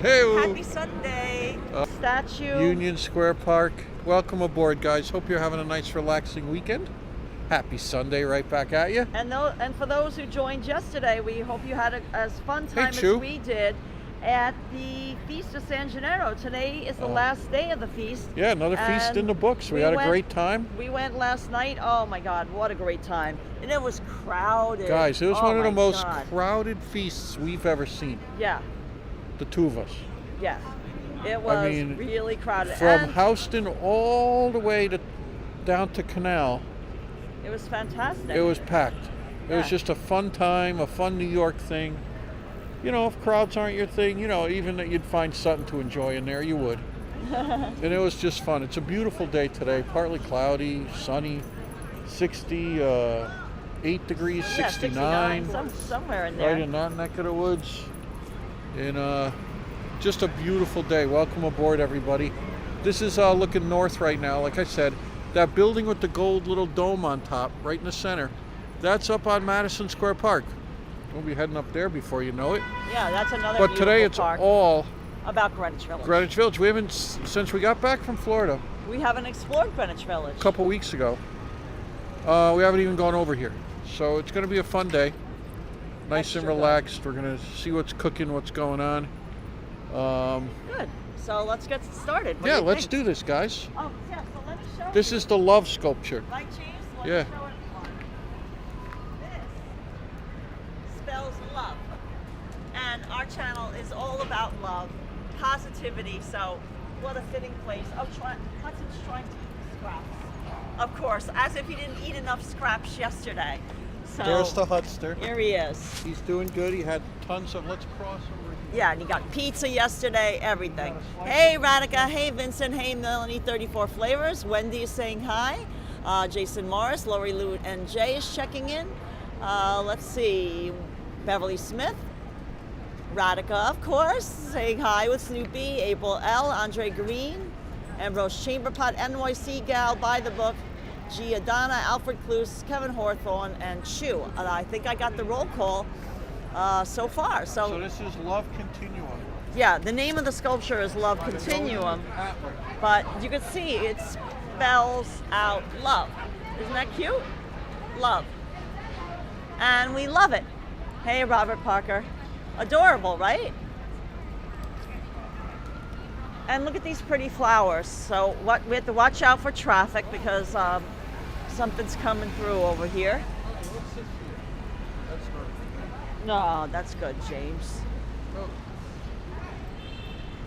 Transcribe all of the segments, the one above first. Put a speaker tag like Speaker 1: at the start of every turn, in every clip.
Speaker 1: Hey,
Speaker 2: Happy Sunday. Statue.
Speaker 1: Union Square Park. Welcome aboard, guys. Hope you're having a nice, relaxing weekend. Happy Sunday right back at you.
Speaker 2: And for those who joined yesterday, we hope you had as fun time as
Speaker 1: Chu.
Speaker 2: we did at the Feast of San Gennaro. Today is the last day of the feast.
Speaker 1: Yeah, another feast in the books. We had a great time.
Speaker 2: We went last night. Oh my God, what a great time. And it was crowded.
Speaker 1: Guys, it was one of the most
Speaker 2: God.
Speaker 1: crowded feasts we've ever seen.
Speaker 2: Yeah.
Speaker 1: The two of us.
Speaker 2: Yeah. It was
Speaker 1: I mean,
Speaker 2: really crowded.
Speaker 1: From
Speaker 2: and
Speaker 1: Houston all the way down to Canal.
Speaker 2: it was fantastic.
Speaker 1: It was packed. It was
Speaker 2: Yeah.
Speaker 1: just a fun time, a fun New York thing. You know, if crowds aren't your thing, you know, even that you'd find something to enjoy in there, you would. And it was just fun. It's a beautiful day today, partly cloudy, sunny, 68 degrees,
Speaker 2: Yeah,
Speaker 1: 69.
Speaker 2: Somewhere in there.
Speaker 1: Right in that neck of the woods. And just a beautiful day. Welcome aboard, everybody. This is looking north right now. Like I said, that building with the gold little dome on top, right in the center, that's up on Madison Square Park. We'll be heading up there before you know it.
Speaker 2: Yeah, that's another
Speaker 1: But today it's
Speaker 2: park
Speaker 1: all
Speaker 2: about Greenwich Village.
Speaker 1: Greenwich Village. We haven't, since we got back from Florida
Speaker 2: We haven't explored Greenwich Village.
Speaker 1: a couple weeks ago, we haven't even gone over here. So it's going to be a fun day. Nice and
Speaker 2: Extra good.
Speaker 1: relaxed. We're going to see what's cooking, what's going on.
Speaker 2: Good. So let's get started. What
Speaker 1: Yeah,
Speaker 2: do you
Speaker 1: let's
Speaker 2: think?
Speaker 1: do this, guys.
Speaker 2: Oh, yeah, so let me show
Speaker 1: This
Speaker 2: you.
Speaker 1: is the love sculpture.
Speaker 2: Right, James? Let
Speaker 1: Yeah.
Speaker 2: me show it. This spells love. And our channel is all about love, positivity, so what a fitting place. Oh, Hudson's trying to eat scraps. Of course, as if he didn't eat enough scraps yesterday. So
Speaker 1: There's the Hudster.
Speaker 2: here he is.
Speaker 1: He's doing good. He had tons of, let's cross over here.
Speaker 2: Yeah, and he got pizza yesterday, everything. Hey, Radhika. Hey, Vincent. Hey, Melanie, 34 Flavors. Wendy is saying hi. Jason Morris, Lori Lou, and Jay is checking in. Let's see. Beverly Smith. Radhika, of course, saying hi with Snoopy. April L. Andre Green. Ambrose Chamberpot. NYC Gal. Buy the book. Giordana, Alfred Cluse, Kevin Hawthorne, and Chu. And I think I got the roll call so far.
Speaker 1: So this is Love Continuum.
Speaker 2: Yeah, the name of the sculpture is Love Continuum, but you can see it spells out love. Isn't that cute? Love. And we love it. Hey, Robert Parker. Adorable, right? And look at these pretty flowers. So we have to watch out for traffic because something's coming through over here. No, that's good, James.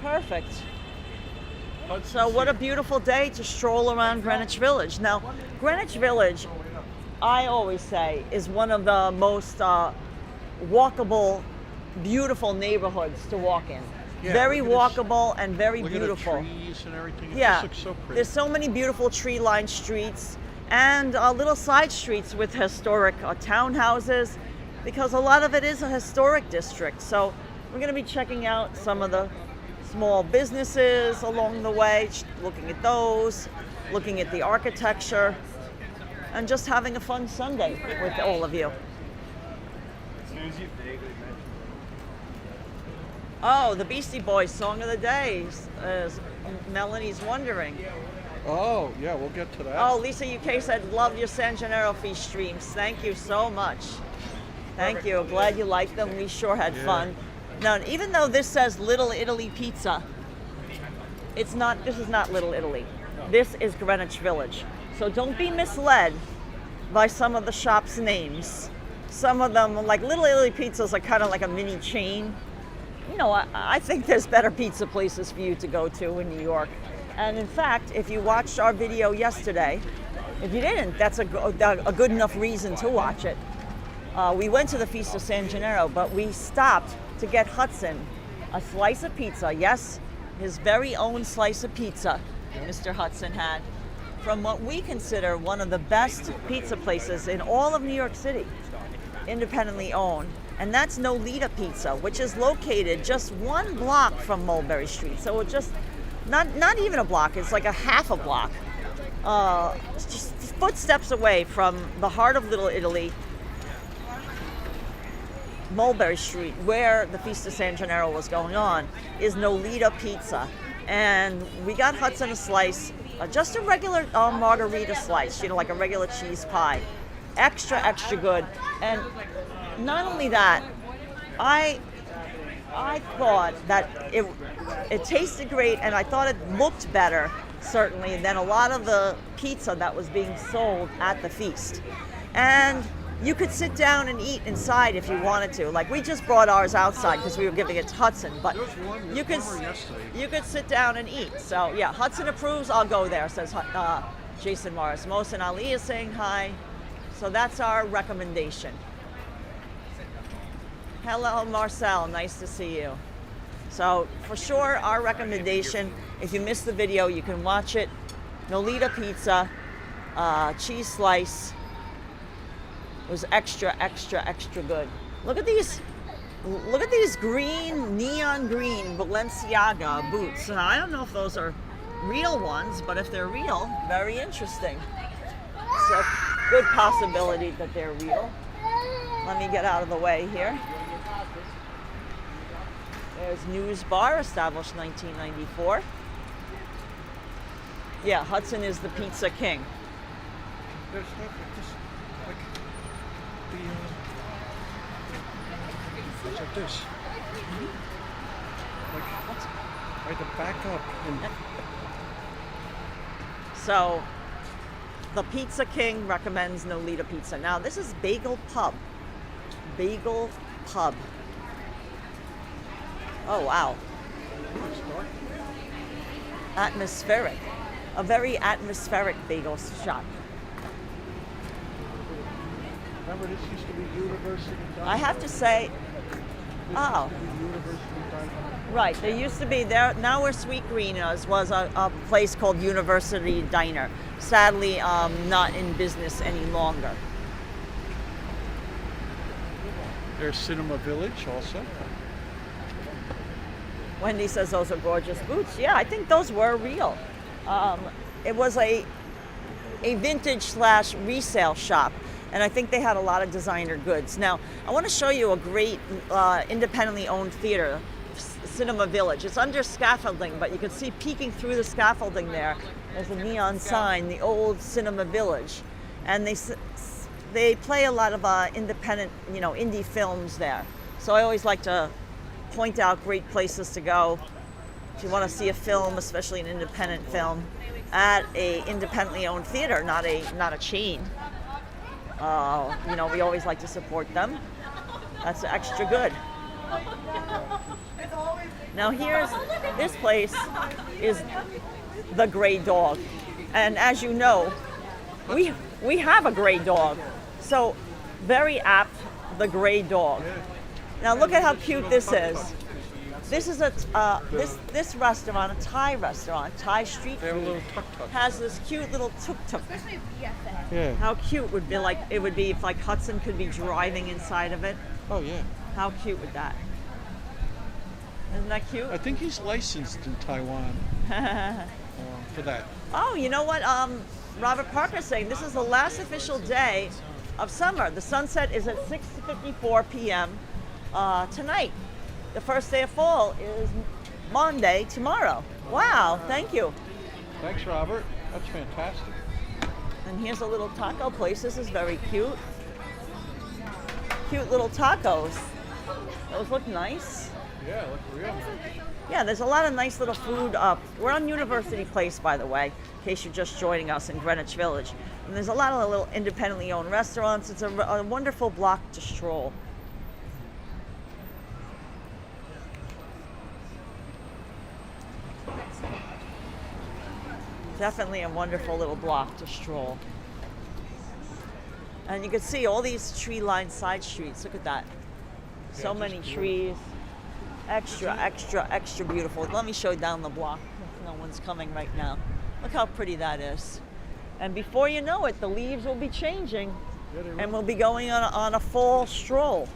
Speaker 2: Perfect. So what a beautiful day to stroll around Greenwich Village. Now, Greenwich Village, I always say, is one of the most walkable, beautiful neighborhoods to walk in.
Speaker 1: Yeah,
Speaker 2: Very
Speaker 1: look at
Speaker 2: walkable and very
Speaker 1: Look
Speaker 2: beautiful.
Speaker 1: at the trees and everything. It
Speaker 2: Yeah,
Speaker 1: just looks so pretty.
Speaker 2: there's so many beautiful tree-lined streets and little side streets with historic townhouses, because a lot of it is a historic district. So we're going to be checking out some of the small businesses along the way, looking at those, looking at the architecture, and just having a fun Sunday with all of you. Oh, the Beastie Boys song of the day, as Melanie's wondering.
Speaker 1: Oh, yeah, we'll get to that.
Speaker 2: Oh, Lisa UK said, love your San Gennaro feast streams. Thank you so much. Thank you. Glad you liked them. We sure had fun. Now, even though this says Little Italy Pizza, it's not. This is not Little Italy. This is Greenwich Village. So don't be misled by some of the shops' names. Some of them, like Little Italy Pizzas, are kind of like a mini chain. You know, I think there's better pizza places for you to go to in New York. And in fact, if you watched our video yesterday, if you didn't, that's a good enough reason to watch it. We went to the Feast of San Gennaro, but we stopped to get Hudson a slice of pizza. Yes, his very own slice of pizza Mr. Hudson had from what we consider one of the best pizza places in all of New York City, independently owned. And that's Nolita Pizza, which is located just 1 block from Mulberry Street. So it's just not even a block, it's like a half a block. Just footsteps away from the heart of Little Italy. Mulberry Street, where the Feast of San Gennaro was going on, is Nolita Pizza. And we got Hudson a slice, just a regular margarita slice, you know, like a regular cheese pie. Extra, extra good. And not only that, I thought that it tasted great, and I thought it looked better, certainly, than a lot of the pizza that was being sold at the feast. And you could sit down and eat inside if you wanted to. Like, we just brought ours outside because we were giving it to Hudson, but you could sit down and eat. So yeah, Hudson approves, I'll go there, says Jason Morris. Mohsen Ali is saying hi. So that's our recommendation. Hello, Marcel, nice to see you. So for sure, our recommendation, if you missed the video, you can watch it. Nolita Pizza, cheese slice. It was extra, extra, extra good. Look at these green, neon green Balenciaga boots. And I don't know if those are real ones, but if they're real, very interesting. So good possibility that they're real. Let me get out of the way here. There's News Bar, established 1994. Yeah, Hudson is the pizza king.
Speaker 1: There's stuff like this. I had to back up.
Speaker 2: So, the Pizza King recommends Nolita Pizza. Now, this is Bagel Pub. Bagel Pub. Oh, wow. Atmospheric. A very atmospheric bagel shop.
Speaker 1: Remember, this used to be University Diner?
Speaker 2: I have to say, oh. Right, there used to be there. Now where Sweet Green was a place called University Diner. Sadly, not in business any longer.
Speaker 1: There's Cinema Village also.
Speaker 2: Wendy says those are gorgeous boots. Yeah, I think those were real. It was a vintage / resale shop. And I think they had a lot of designer goods. Now, I want to show you a great independently owned theater, Cinema Village. It's under scaffolding, but you can see peeking through the scaffolding there's a neon sign, the old Cinema Village. And they play a lot of independent, indie films there. So I always like to point out great places to go if you want to see a film, especially an independent film, at a independently owned theater, not a chain. We always like to support them. That's extra good. Now this place is the Gray Dog. And as you know, we have a gray dog. So very apt, the Gray Dog. Now look at how cute this is. This is this restaurant, a Thai restaurant, Thai street
Speaker 1: They have a
Speaker 2: food,
Speaker 1: little tuk-tuk.
Speaker 2: has this cute little tuk-tuk.
Speaker 1: Yeah.
Speaker 2: How cute would it would be if like Hudson could be driving inside of it?
Speaker 1: Oh, yeah.
Speaker 2: How cute would that? Isn't that cute?
Speaker 1: I think he's licensed in Taiwan for that.
Speaker 2: Oh, you know what? Robert Parker's saying this is the last official day of summer. The sunset is at 6:54 p.m. Tonight. The first day of fall is Monday, tomorrow. Wow, thank you.
Speaker 1: Thanks, Robert. That's fantastic.
Speaker 2: And here's a little taco place. This is very cute. Cute little tacos. Those look nice.
Speaker 1: Yeah, look real.
Speaker 2: Yeah, there's a lot of nice little food up. We're on University Place, by the way, in case you're just joining us in Greenwich Village. And there's a lot of little independently owned restaurants. It's a wonderful block to stroll. Definitely a wonderful little block to stroll. And you can see all these tree-lined side streets. Look at that. So many trees. Extra, extra, extra beautiful. Let me show you down the block. No one's coming right now. Look how pretty that is. And before you know it, the leaves will be changing. And we'll be going on a fall stroll.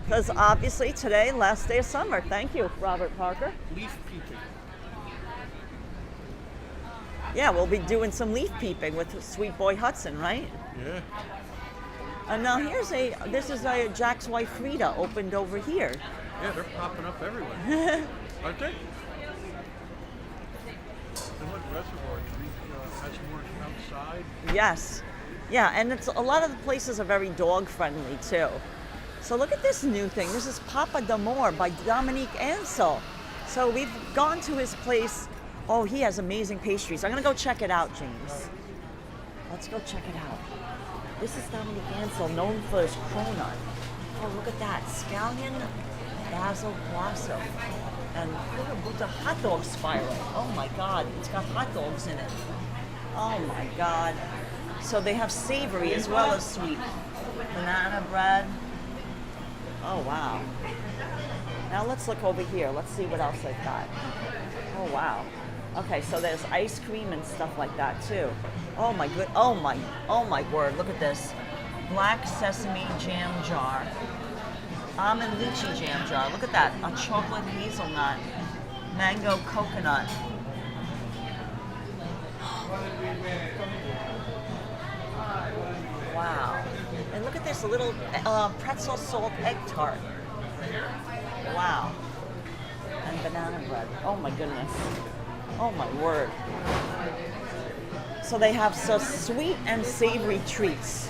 Speaker 2: Because obviously today, last day of summer. Thank you, Robert Parker.
Speaker 1: Leaf peeping.
Speaker 2: Yeah, we'll be doing some leaf peeping with Sweet Boy Hudson, right?
Speaker 1: Yeah.
Speaker 2: And now this is a Jack's wife Frida opened over here.
Speaker 1: Yeah, they're popping up everywhere. Aren't they? And look, Reservoir has more outside.
Speaker 2: Yes. Yeah, and it's a lot of the places are very dog friendly too. So look at this new thing. This is Papa d'Amour by Dominique Ansel. So we've gone to his place. Oh, he has amazing pastries. I'm gonna go check it out, James. Let's go check it out. This is Dominique Ansel, known for his cronut. Oh, look at that. Scallion basil blossom. And look at the hot dog spiral. Oh my God, it's got hot dogs in it. Oh my God. So they have savory as well as sweet. Banana bread. Oh wow. Now let's look over here. Let's see what else they've got. Oh wow. Okay, so there's ice cream and stuff like that too. Oh my good. Oh my word. Look at this. Black sesame jam jar. Almond lychee jam jar. Look at that. A chocolate hazelnut. Mango coconut. Wow. And look at this, a little pretzel salt egg tart. Wow. And banana bread. Oh my goodness. Oh my word. So they have so sweet and savory treats.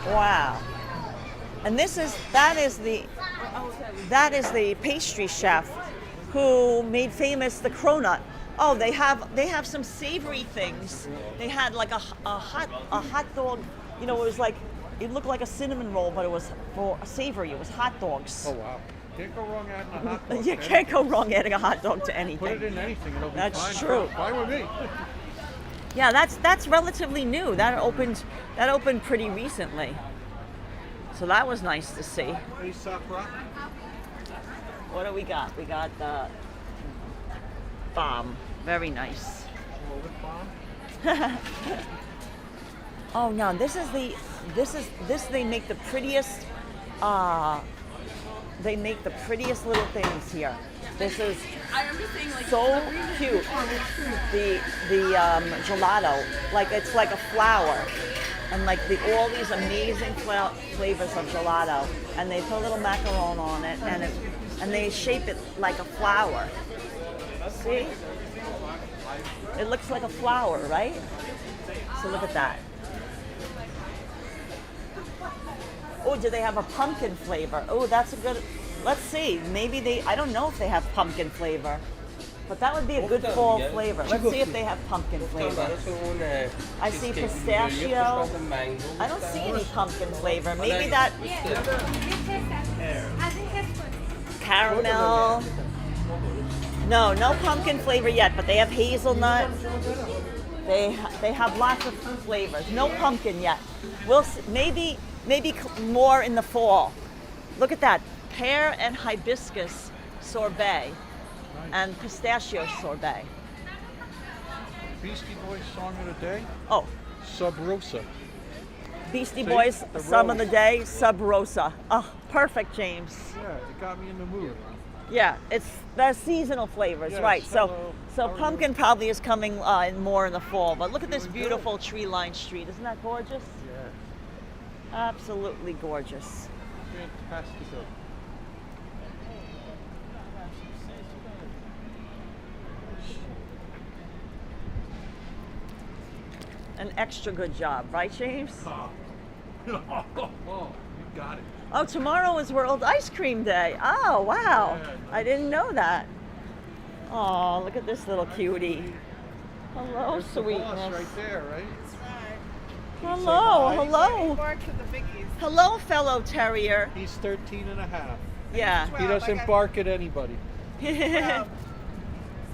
Speaker 2: Wow. And that is the pastry chef who made famous the cronut. Oh, they have some savory things. They had like a hot dog. You know, it looked like a cinnamon roll, but it was for savory. It was hot dogs.
Speaker 1: Oh wow. Can't go wrong adding a hot dog.
Speaker 2: You can't go wrong adding a hot dog to anything.
Speaker 1: Put it in anything, it'll be
Speaker 2: That's
Speaker 1: fine.
Speaker 2: true.
Speaker 1: Fine with me.
Speaker 2: Yeah, that's relatively new. That opened pretty recently. So that was nice to see.
Speaker 1: Hey, Sakura.
Speaker 2: What do we got? We got the bomb. Very nice.
Speaker 1: Bomb.
Speaker 2: Oh no, this they make the prettiest little things here. This is so cute. The gelato, like it's like a flower, and like all these amazing flavors of gelato, and they put a little macaron on it, and they shape it like a flower. See? It looks like a flower, right? So look at that. Oh, do they have a pumpkin flavor? Oh, that's a good. Let's see. Maybe I don't know if they have pumpkin flavor, but that would be a good fall flavor. Let's see if they have pumpkin flavor. I see pistachio. I don't see any pumpkin flavor. Maybe that caramel. No pumpkin flavor yet, but they have hazelnut. They have lots of flavors. No pumpkin yet. We'll see. Maybe more in the fall. Look at that. Pear and hibiscus sorbet and pistachio sorbet.
Speaker 1: Beastie Boys song of the day?
Speaker 2: Oh,
Speaker 1: Sub Rosa.
Speaker 2: Beastie
Speaker 1: See?
Speaker 2: Boys,
Speaker 1: The
Speaker 2: Song of the
Speaker 1: rose.
Speaker 2: Day, Sub Rosa. Oh, perfect, James.
Speaker 1: Yeah, it got me in the mood.
Speaker 2: Yeah, it's the seasonal flavors,
Speaker 1: Yes,
Speaker 2: right?
Speaker 1: hello.
Speaker 2: So
Speaker 1: How are
Speaker 2: pumpkin
Speaker 1: you?
Speaker 2: probably is coming in more in the fall. But look at this
Speaker 1: Doing good.
Speaker 2: beautiful tree-lined street. Isn't that gorgeous?
Speaker 1: Yeah.
Speaker 2: Absolutely gorgeous.
Speaker 1: Fantastic.
Speaker 2: An extra good job, right, James?
Speaker 1: Oh, you got it.
Speaker 2: Oh, tomorrow is World Ice Cream Day. Oh, wow.
Speaker 1: Yeah,
Speaker 2: I didn't know that. Oh, look at this little cutie. Hello,
Speaker 1: There's the boss
Speaker 2: sweetness.
Speaker 1: right there, right?
Speaker 2: Hello,
Speaker 1: hi.
Speaker 2: hello.
Speaker 3: Bark for the biggies.
Speaker 2: Hello, fellow terrier.
Speaker 1: He's 13 and a half.
Speaker 2: Yeah.
Speaker 1: He doesn't bark at anybody.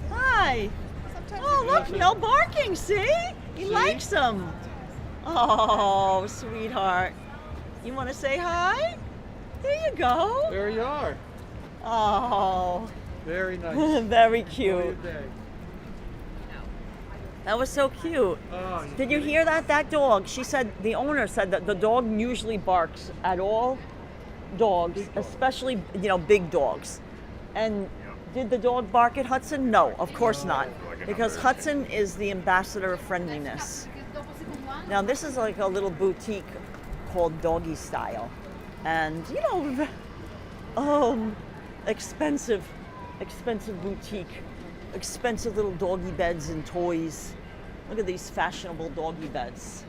Speaker 2: Hi.
Speaker 3: Sometimes
Speaker 2: Oh,
Speaker 3: it
Speaker 2: look,
Speaker 1: doesn't.
Speaker 2: no barking, see? He
Speaker 1: See?
Speaker 2: likes them. Oh, sweetheart. You want to say hi? There you go.
Speaker 1: There you are.
Speaker 2: Oh,
Speaker 1: Very nice.
Speaker 2: very
Speaker 1: Enjoy
Speaker 2: cute.
Speaker 1: your day.
Speaker 2: That was so cute.
Speaker 1: Oh,
Speaker 2: Did you hear that? That dog, the owner said that the dog usually barks at all dogs, especially, big dogs. And did the dog bark at Hudson? No, of course not. Because Hudson is the ambassador of friendliness. Now this is like a little boutique called Doggy Style. And, expensive boutique, expensive little doggy beds and toys. Look at these fashionable doggy beds.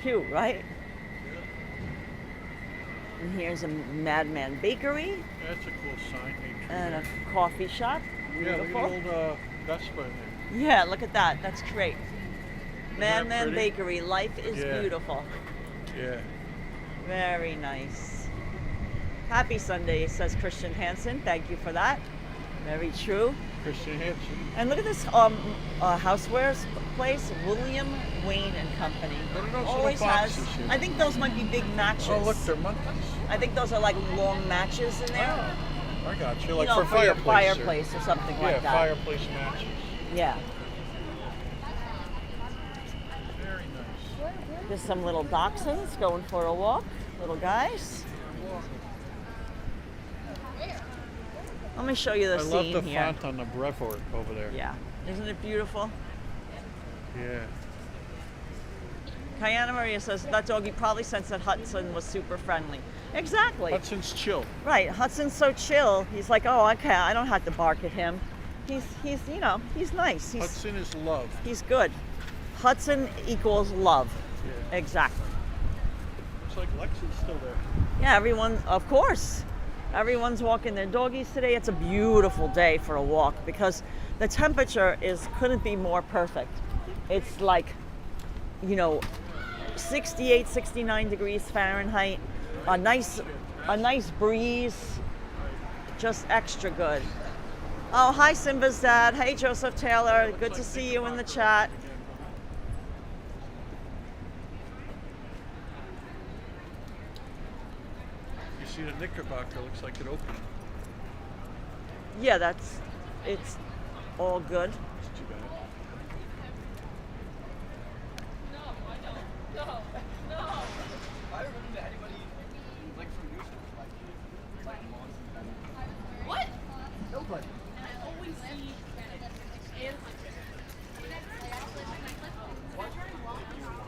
Speaker 2: Cute, right? And here's a Madman Bakery.
Speaker 1: That's a cool sign.
Speaker 2: And a coffee shop.
Speaker 1: Yeah,
Speaker 2: Beautiful.
Speaker 1: look at the old Vespa in there.
Speaker 2: Yeah, look at that. That's great.
Speaker 1: that
Speaker 2: Madman
Speaker 1: pretty?
Speaker 2: Bakery. Life is
Speaker 1: Yeah.
Speaker 2: beautiful.
Speaker 1: Yeah.
Speaker 2: Very nice. Happy Sunday, says Christian Hansen. Thank you for that. Very true.
Speaker 1: Christian Hansen.
Speaker 2: And look at this housewares place, William Wayne and Company.
Speaker 1: What are those
Speaker 2: Always
Speaker 1: little
Speaker 2: has.
Speaker 1: boxes here?
Speaker 2: I think those might be big matches.
Speaker 1: Oh, look, they're monkeys.
Speaker 2: I think those are like long matches in there.
Speaker 1: I got you. Like
Speaker 2: You know,
Speaker 1: for
Speaker 2: your
Speaker 1: fireplace.
Speaker 2: fireplace or something
Speaker 1: Yeah,
Speaker 2: like that.
Speaker 1: fireplace matches.
Speaker 2: Yeah.
Speaker 1: Very nice.
Speaker 2: There's some little dachshunds going for a walk. Little guys. Let me show you the
Speaker 1: I love
Speaker 2: scene
Speaker 1: the
Speaker 2: here.
Speaker 1: font on the brevoort over there.
Speaker 2: Yeah. Isn't it beautiful?
Speaker 1: Yeah.
Speaker 2: Kayana Maria says that doggy probably sensed that Hudson was super friendly. Exactly.
Speaker 1: Hudson's chill.
Speaker 2: Right. Hudson's so chill. He's like, oh, okay, I don't have to bark at him. He's he's nice.
Speaker 1: Hudson is love.
Speaker 2: He's good. Hudson equals love.
Speaker 1: Yeah.
Speaker 2: Exactly.
Speaker 1: Looks like Lex is still there.
Speaker 2: Yeah, everyone, of course. Everyone's walking their doggies today. It's a beautiful day for a walk because the temperature couldn't be more perfect. It's like, 68, 69 degrees Fahrenheit. A nice breeze. Just extra good. Oh, hi Simba's dad. Hey Joseph Taylor. Good to see you in the chat.
Speaker 1: You see the Knickerbocker looks like it opened.
Speaker 2: Yeah, it's all good.
Speaker 1: It's too bad.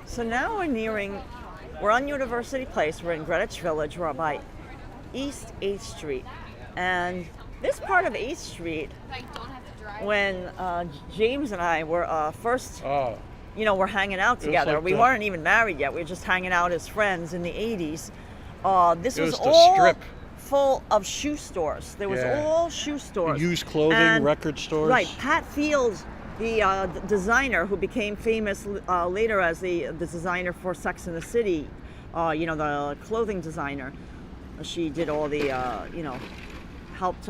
Speaker 2: So now we're on University Place, we're in Greenwich Village, we're by East 8th Street. And this part of 8th Street, when James and I were first,
Speaker 1: Oh,
Speaker 2: we're hanging out together.
Speaker 1: like
Speaker 2: We
Speaker 1: the-
Speaker 2: weren't even married yet, we were just hanging out as friends in the 80s. This
Speaker 1: It
Speaker 2: was
Speaker 1: was the
Speaker 2: all
Speaker 1: strip.
Speaker 2: full of shoe stores. There was
Speaker 1: Yeah.
Speaker 2: all shoe stores.
Speaker 1: used clothing,
Speaker 2: And-
Speaker 1: record stores.
Speaker 2: Right, Pat Fields, the designer who became famous later as the designer for Sex and the City, the clothing designer. She did all the, helped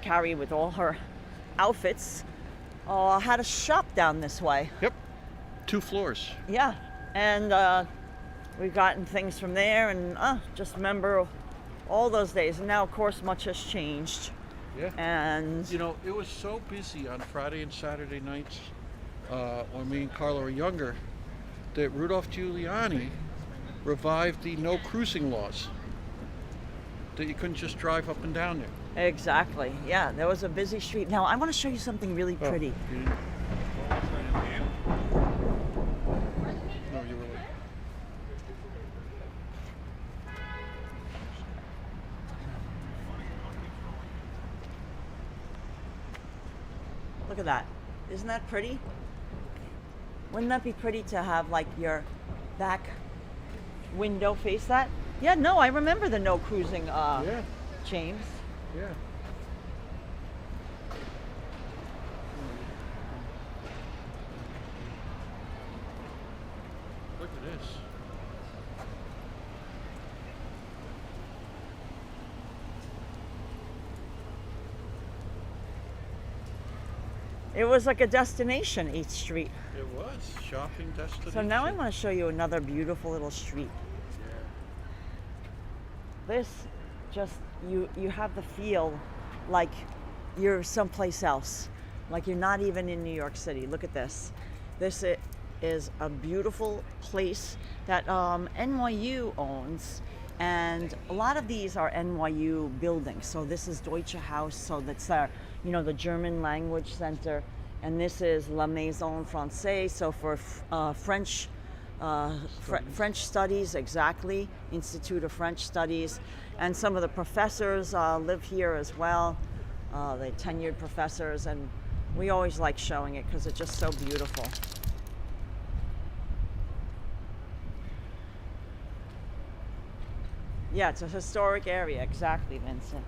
Speaker 2: carry with all her outfits. Had a shop down this way.
Speaker 1: Yep. 2 floors.
Speaker 2: Yeah, and we've gotten things from there, and just remember all those days. And now, of course, much has changed.
Speaker 1: Yeah.
Speaker 2: And
Speaker 1: It was so busy on Friday and Saturday nights when me and Karla were younger that Rudolph Giuliani revived the no cruising laws. That you couldn't just drive up and down there.
Speaker 2: exactly, yeah, there was a busy street. Now, I want to show you something really pretty.
Speaker 1: Oh, you didn't- No, you were like,
Speaker 2: Look at that. Isn't that pretty? Wouldn't that be pretty to have like your back window face that? Yeah, no, I remember the no cruising,
Speaker 1: yeah,
Speaker 2: James.
Speaker 1: yeah. Look at this.
Speaker 2: It was like a destination, 8th Street.
Speaker 1: It was shopping destination.
Speaker 2: So now I want to show you another beautiful little street. This just, you have the feel like you're someplace else. Like you're not even in New York City. Look at this. This is a beautiful place that NYU owns. And a lot of these are NYU buildings. So this is Deutsche Haus, so that's our, the German language center. And this is La Maison Française, so for French French Studies, exactly, Institute of French Studies. And some of the professors live here as well, the tenured professors, and we always like showing it because it's just so beautiful. Yeah, it's a historic area, exactly, Vincent.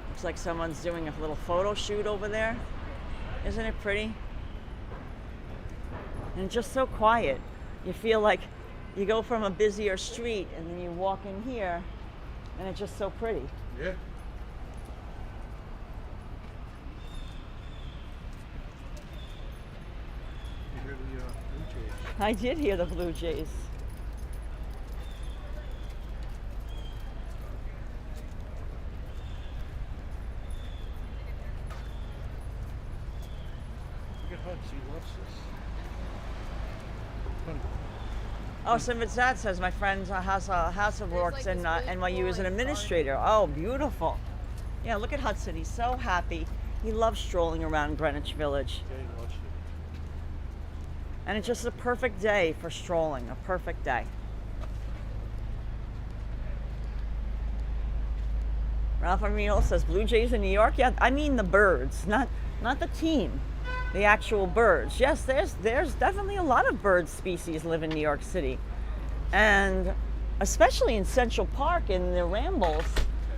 Speaker 2: Looks like someone's doing a little photo shoot over there. Isn't it pretty? And just so quiet. You feel like you go from a busier street and then you walk in here and it's just so pretty.
Speaker 1: Yeah. You hear the Blue Jays?
Speaker 2: I did hear the Blue Jays.
Speaker 1: Look at Hudson, he loves this. Funny.
Speaker 2: Oh, so it's that says my friend has works in NYU as an administrator. Oh, beautiful. Yeah, look at Hudson. He's so happy. He loves strolling around Greenwich Village.
Speaker 1: Yeah, he loves it.
Speaker 2: And it's just a perfect day for strolling, a perfect day. Ralph Armino says Blue Jays in New York. Yeah, I mean the birds, not the team, the actual birds. Yes, there's definitely a lot of bird species live in New York City, and especially in Central Park in the Rambles.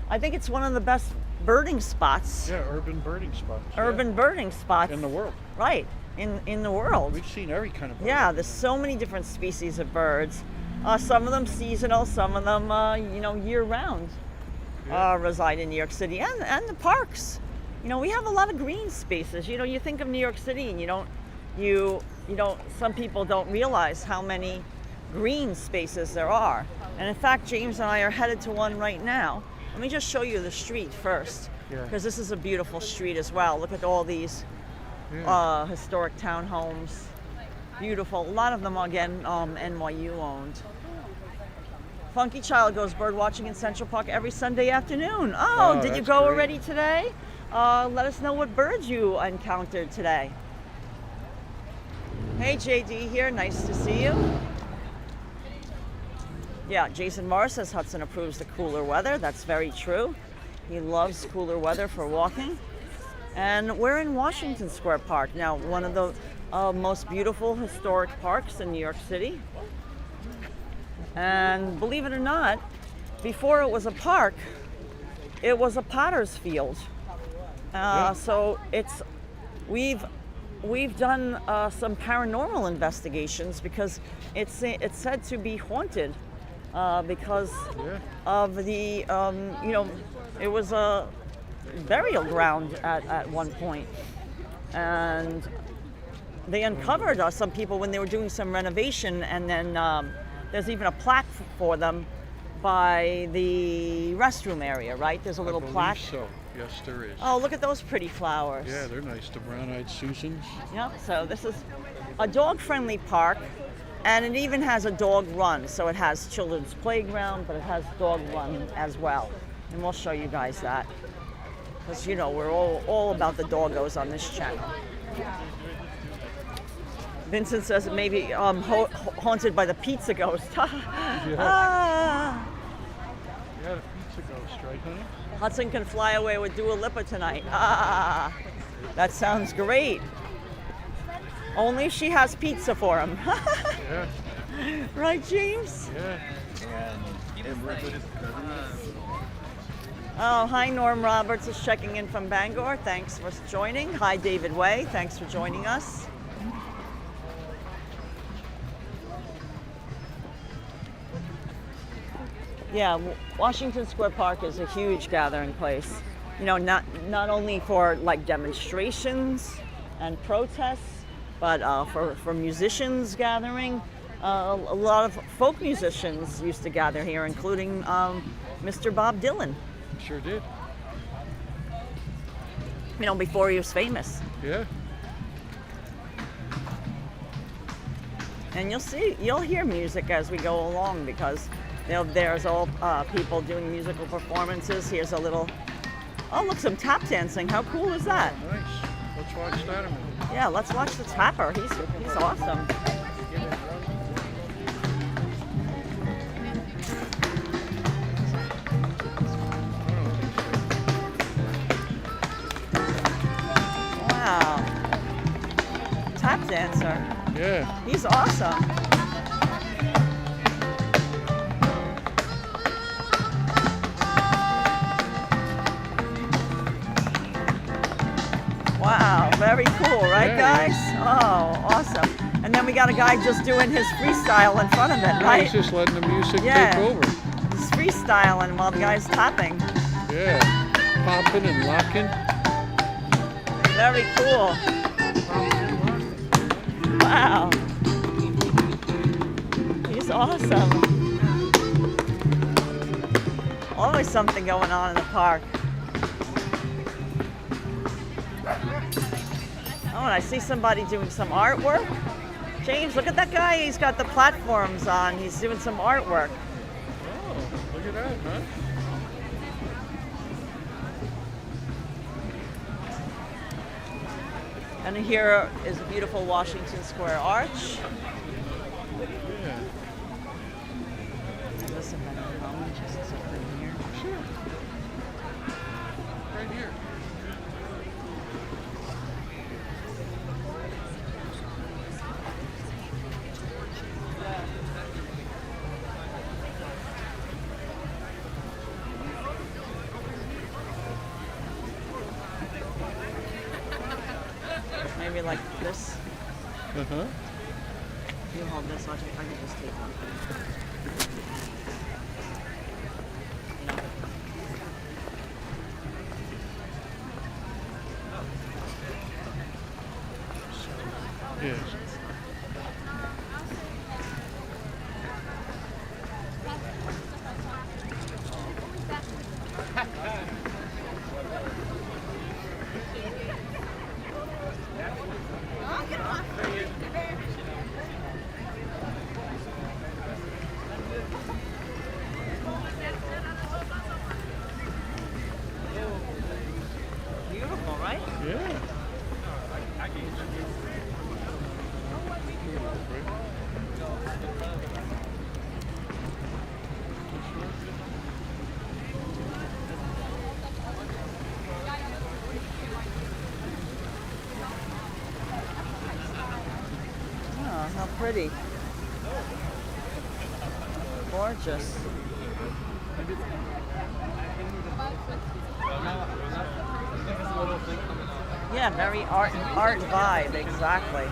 Speaker 2: I think it's one of the best birding spots.
Speaker 1: Yeah, urban birding spots.
Speaker 2: Urban birding spots
Speaker 1: in the world.
Speaker 2: Right, in the world.
Speaker 1: We've seen every kind of bird.
Speaker 2: Yeah, there's so many different species of birds. Some of them seasonal, some of them year-round. Reside in New York City and the parks. We have a lot of green spaces. You think of New York City and some people don't realize how many green spaces there are. And in fact, James and I are headed to one right now. Let me just show you the street first, because this is a beautiful street as well. Look at all these historic townhomes. Beautiful. A lot of them, again, NYU owned. Funky Child goes bird watching in Central Park every Sunday afternoon. Oh, did you go already today? Let us know what birds you encountered today. Hey, JD here. Nice to see you. Yeah, Jason Morris says Hudson approves the cooler weather. That's very true. He loves cooler weather for walking. And we're in Washington Square Park now, one of the most beautiful historic parks in New York City. And believe it or not, before it was a park, it was a potter's field. So we've done some paranormal investigations because it's said to be haunted because of the it was a burial ground at one point, and they uncovered some people when they were doing some renovation, and then there's even a plaque for them by the restroom area, right? There's a little plaque.
Speaker 1: So, yes, there is.
Speaker 2: Oh, look at those pretty flowers.
Speaker 1: Yeah, they're nice. The brown-eyed Susans.
Speaker 2: Yep. So this is a dog-friendly park, and it even has a dog run. So it has children's playground, but it has dog run as well. And we'll show you guys that, because we're all about the doggos on this channel. Vincent says it may be haunted by the pizza ghost.
Speaker 1: Yeah, the pizza ghost, right, honey?
Speaker 2: Hudson can fly away with Dua Lipa tonight. That sounds great. Only if she has pizza for him.
Speaker 1: Yeah.
Speaker 2: Right, James?
Speaker 1: Yeah.
Speaker 2: Oh, hi, Norm Roberts is checking in from Bangor. Thanks for joining. Hi, David Way. Thanks for joining us. Yeah, Washington Square Park is a huge gathering place. Not only for like demonstrations and protests, but for musicians gathering. A lot of folk musicians used to gather here, including Mr. Bob Dylan.
Speaker 1: Sure did.
Speaker 2: Before he was famous.
Speaker 1: Yeah.
Speaker 2: And you'll hear music as we go along because there's all people doing musical performances. Here's a little, oh look, some tap dancing. How cool is that?
Speaker 1: Nice. Let's watch that a minute.
Speaker 2: Yeah, let's watch the tapper. He's awesome. Wow. Tap dancer.
Speaker 1: Yeah.
Speaker 2: He's awesome. Wow, very cool, right,
Speaker 1: Yeah,
Speaker 2: guys? Oh, awesome. And then we got a guy just doing his freestyle in front of it,
Speaker 1: Yeah,
Speaker 2: right?
Speaker 1: he's just letting the music
Speaker 2: Yeah.
Speaker 1: take over.
Speaker 2: He's freestyling while the guy's tapping.
Speaker 1: Yeah. Popping and locking.
Speaker 2: Very cool. Wow. He's awesome. Always something going on in the park. Oh, and I see somebody doing some artwork. James, look at that guy. He's got the platforms on. He's doing some artwork.
Speaker 1: Oh, look at that, huh?
Speaker 2: And here is a beautiful Washington Square arch.
Speaker 1: Yeah.
Speaker 2: Listen, how much is this up in here?
Speaker 1: Sure. Right here.
Speaker 2: Maybe like this.
Speaker 1: Uh-huh.
Speaker 2: You hold this. I can just take one.
Speaker 1: Yes.
Speaker 2: Beautiful, right?
Speaker 1: Yeah.
Speaker 2: Oh, how pretty. Gorgeous. Yeah, very art vibe, exactly.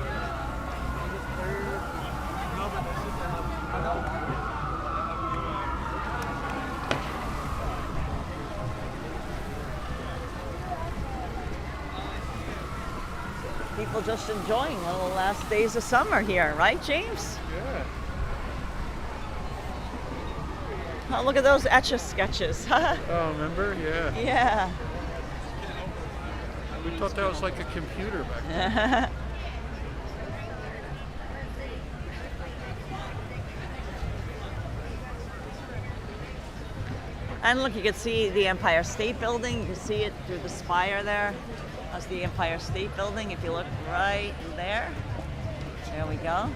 Speaker 2: People just enjoying one of the last days of summer here, right, James?
Speaker 1: Yeah.
Speaker 2: Oh, look at those etch-a-sketches.
Speaker 1: Oh, remember? Yeah.
Speaker 2: Yeah.
Speaker 1: We thought that was like a computer back then.
Speaker 2: And look, you can see the Empire State Building. You can see it through the spire there. That's the Empire State Building. If you look right there. There we go.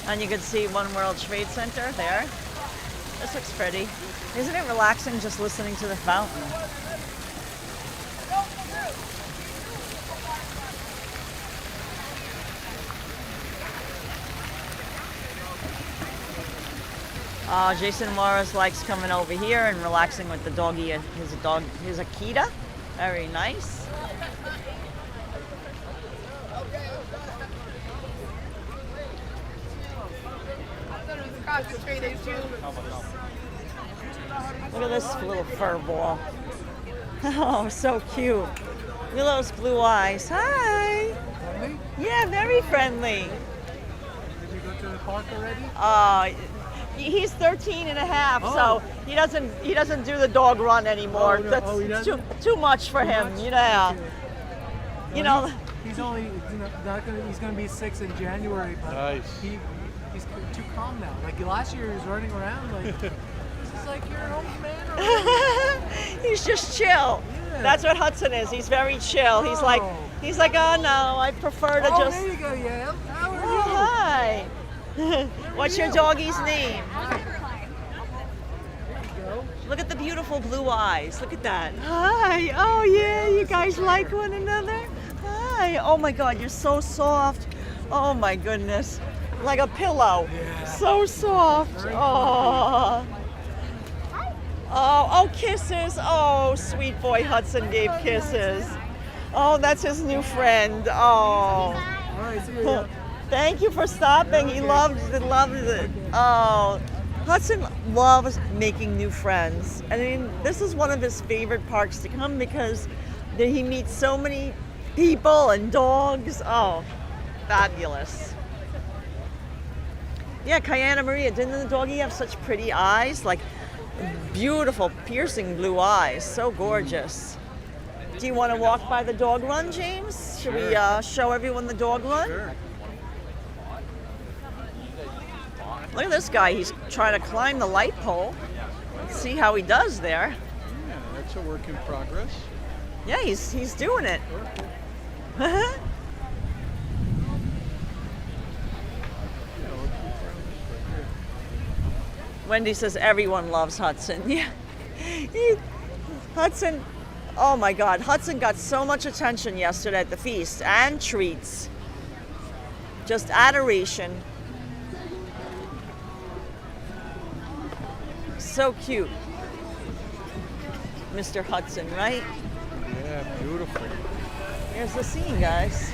Speaker 2: And you can see One World Trade Center there. This looks pretty. Isn't it relaxing just listening to the fountain? Jason Morris likes coming over here and relaxing with the doggy, his Akita. Very nice.
Speaker 3: across the street. There's two.
Speaker 2: Look at this little fur ball. Oh, so cute. Look at those blue eyes. Hi.
Speaker 4: Friendly?
Speaker 2: Yeah, very friendly.
Speaker 4: Did you go to the park already?
Speaker 2: He's 13 and a half,
Speaker 4: Oh.
Speaker 2: so he doesn't do the dog run anymore.
Speaker 4: Oh, no.
Speaker 2: That's
Speaker 4: Oh, he doesn't?
Speaker 2: too much for him.
Speaker 4: much?
Speaker 2: You know.
Speaker 4: Okay.
Speaker 2: You
Speaker 4: Well,
Speaker 2: know.
Speaker 4: he's only not gonna. He's gonna be 6 in January, but
Speaker 1: Nice.
Speaker 4: he's too calm now. Like last year, he was running around like this is like your old man. Already.
Speaker 2: He's just chill.
Speaker 4: Yeah.
Speaker 2: That's what Hudson is. He's very chill. He's like,
Speaker 4: Oh.
Speaker 2: oh no, I prefer to
Speaker 4: Oh,
Speaker 2: just.
Speaker 4: there you go, yeah. How are
Speaker 2: Oh,
Speaker 4: you?
Speaker 2: hi. What's your doggy's name? Look at the beautiful blue eyes. Look at that. Hi. Oh yeah, you guys like one another? Hi. Oh my God, you're so soft. Oh my goodness. Like a pillow.
Speaker 4: Yeah.
Speaker 2: So soft.
Speaker 4: Very
Speaker 2: Oh. Oh, kisses. Oh, sweet boy Hudson gave kisses. Oh, that's his new friend. Oh.
Speaker 4: All right, see you.
Speaker 2: Thank you for stopping. He loved it. Oh, Hudson loves making new friends. I mean, this is one of his favorite parks to come because he meets so many people and dogs. Oh, fabulous. Yeah, Kayana Maria, didn't the doggy have such pretty eyes? Like beautiful, piercing blue eyes. So gorgeous. Do you want to walk by the dog run, James? Should we show everyone the dog run?
Speaker 1: Sure.
Speaker 2: Look at this guy. He's trying to climb the light pole. Let's see how he does there.
Speaker 1: Yeah, that's a work in progress.
Speaker 2: Yeah, he's doing it. Wendy says everyone loves Hudson. Yeah. Hudson, oh my God. Hudson got so much attention yesterday at the feast and treats. Just adoration. So cute. Mr. Hudson, right?
Speaker 1: Yeah, beautiful.
Speaker 2: Here's the scene, guys.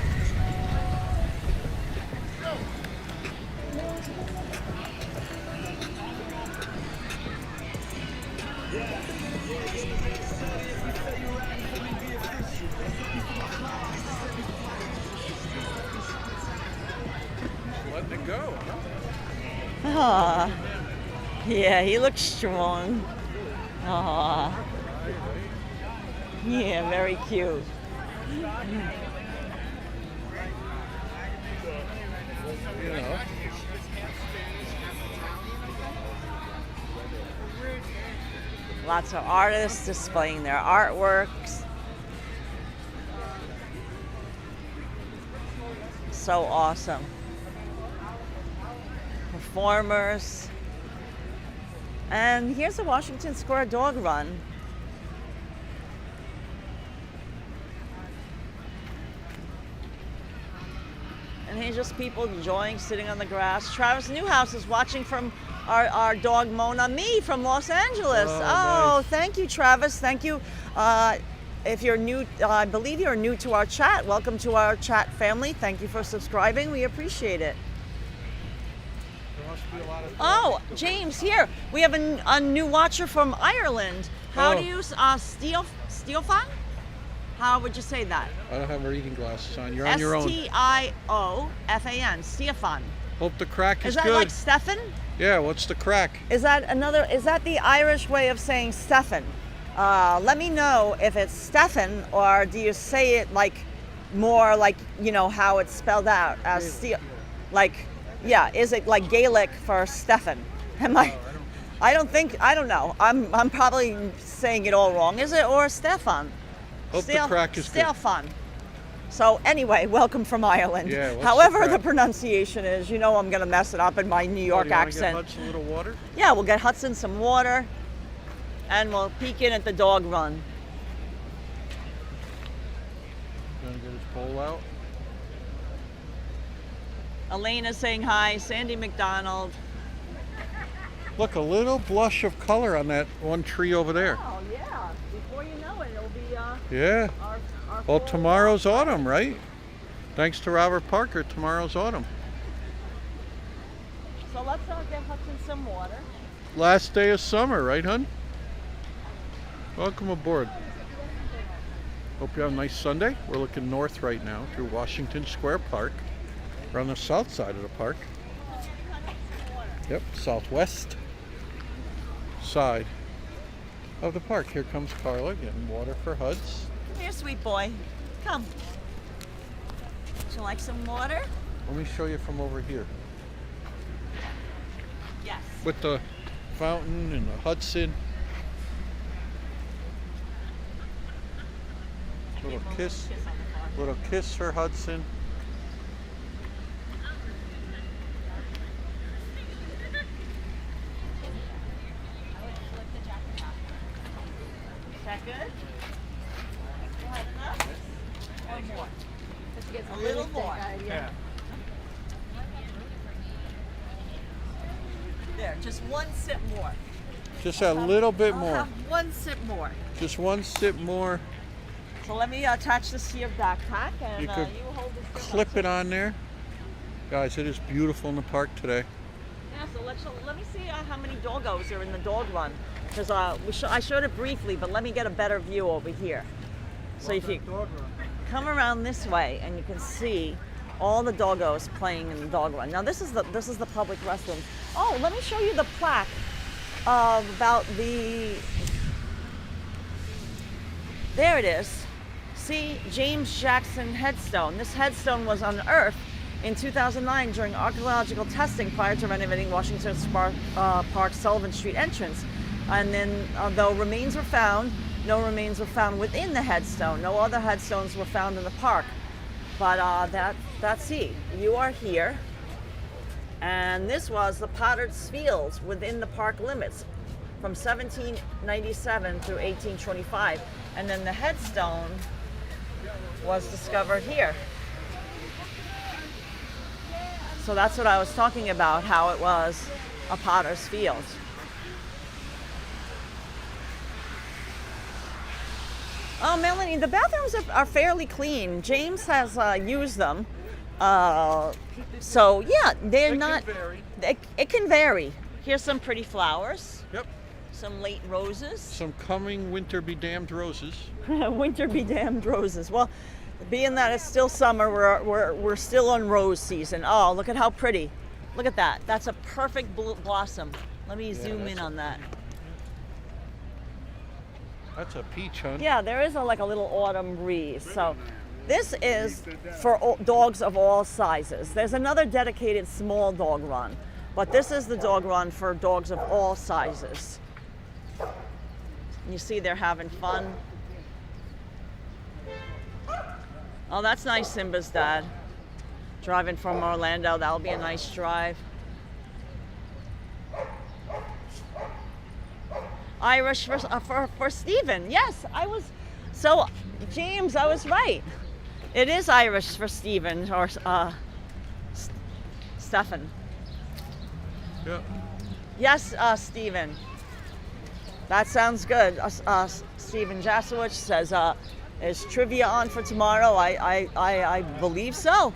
Speaker 1: Letting it go.
Speaker 2: Ah, yeah, he looks strong. Ah, yeah, very cute.
Speaker 1: You know.
Speaker 2: Lots of artists displaying their artworks. So awesome. Performers. And here's the Washington Square Dog Run. And here's just people enjoying sitting on the grass. Travis Newhouse is watching from our dog Mona Me from Los Angeles.
Speaker 1: Oh,
Speaker 2: Oh,
Speaker 1: nice.
Speaker 2: Thank you, Travis. Thank you. If you're new, I believe you're new to our chat. Welcome to our chat family. Thank you for subscribing. We appreciate it.
Speaker 1: There must be a lot of.
Speaker 2: Oh, James, here we have a new watcher from Ireland. How do you Steofan? How would you say that?
Speaker 1: I don't have reading glasses on. You're on your own.
Speaker 2: Stiofan. Stefan.
Speaker 1: Hope the crack is
Speaker 2: Is that
Speaker 1: good.
Speaker 2: like Stefan?
Speaker 1: Yeah, what's the crack?
Speaker 2: Is that the Irish way of saying Stefan? Let me know if it's Stefan, or do you say it like more like, you know, how it's spelled out as is it like Gaelic for Stefan? Am I? I don't know. I'm probably saying it all wrong. Is it, or Stefan?
Speaker 1: Hope the crack is good.
Speaker 2: Stefan. So anyway, welcome from Ireland.
Speaker 1: Yeah, what's
Speaker 2: However
Speaker 1: the
Speaker 2: the
Speaker 1: crack?
Speaker 2: pronunciation is, you know I'm gonna mess it up in my New York
Speaker 1: Do you wanna
Speaker 2: accent.
Speaker 1: Get Hudson a little water?
Speaker 2: Yeah, we'll get Hudson some water, and we'll peek in at the dog run.
Speaker 1: Gonna get his pole out.
Speaker 2: Elena saying hi, Sandy McDonald.
Speaker 1: Look, a little blush of color on that one tree over there.
Speaker 2: Oh yeah, before you know it, it'll be
Speaker 1: Yeah.
Speaker 2: our
Speaker 1: Well,
Speaker 2: full-
Speaker 1: tomorrow's autumn, right? Thanks to Robert Parker, tomorrow's autumn.
Speaker 2: So let's give Hudson some water.
Speaker 1: Last day of summer, right, hun? Welcome aboard. Hope you have a nice Sunday. We're looking north right now through Washington Square Park. We're on the south side of the park. Yep, southwest side of the park. Here comes Karla getting water for Huds.
Speaker 2: Come here, sweet boy. Come. Would you like some water?
Speaker 1: Let me show you from over here.
Speaker 2: Yes.
Speaker 1: With the fountain and the Hudson. Little kiss for Hudson.
Speaker 2: Is that good? You had enough? One more. A little more.
Speaker 1: Yeah.
Speaker 2: There, just one sip more.
Speaker 1: Just a little bit
Speaker 2: I'll
Speaker 1: more.
Speaker 2: have one sip more.
Speaker 1: Just one sip more.
Speaker 2: So let me attach this to your backpack, and
Speaker 1: You
Speaker 2: you,
Speaker 1: could
Speaker 2: hold this. for
Speaker 1: Clip
Speaker 2: Hudson.
Speaker 1: it on there. Guys, it is beautiful in the park today.
Speaker 2: Yeah, so let me see how many doggos are in the dog run. Because I showed it briefly, but let me get a better view over here. So if you come around this way, and you can see all the doggos playing in the dog run. Now this is the public restroom. Oh, let me show you the plaque about the. There it is. See, James Jackson headstone. This headstone was unearthed in 2009 during archaeological testing prior to renovating Washington Park Sullivan Street entrance. And then, though remains were found, no remains were found within the headstone. No other headstones were found in the park. But that's it. You are here. And this was the Potter's Fields within the park limits from 1797 through 1825. And then the headstone was discovered here. So that's what I was talking about, how it was a Potter's Field. Oh, Melanie, the bathrooms are fairly clean. James has used them. So yeah, they're not.
Speaker 1: Can vary.
Speaker 2: It can vary. Here's some pretty flowers.
Speaker 1: Yep.
Speaker 2: Some late roses.
Speaker 1: Some coming winter be damned roses.
Speaker 2: Winter be damned roses. Well, being that it's still summer, we're still on rose season. Oh, look at how pretty. Look at that. That's a perfect blossom. Let me zoom in on that.
Speaker 1: That's a peach, hun.
Speaker 2: Yeah, there is like a little autumn breeze. So this is for dogs of all sizes. There's another dedicated small dog run, but this is the dog run for dogs of all sizes. You see they're having fun. Oh, that's nice, Simba's dad. Driving from Orlando, that'll be a nice drive. Irish for Stephen. Yes, James, I was right. It is Irish for Stephen or Stefan.
Speaker 1: Yeah.
Speaker 2: Yes, Stephen. That sounds good. Stephen Jasowicz says, is trivia on for tomorrow? I believe so.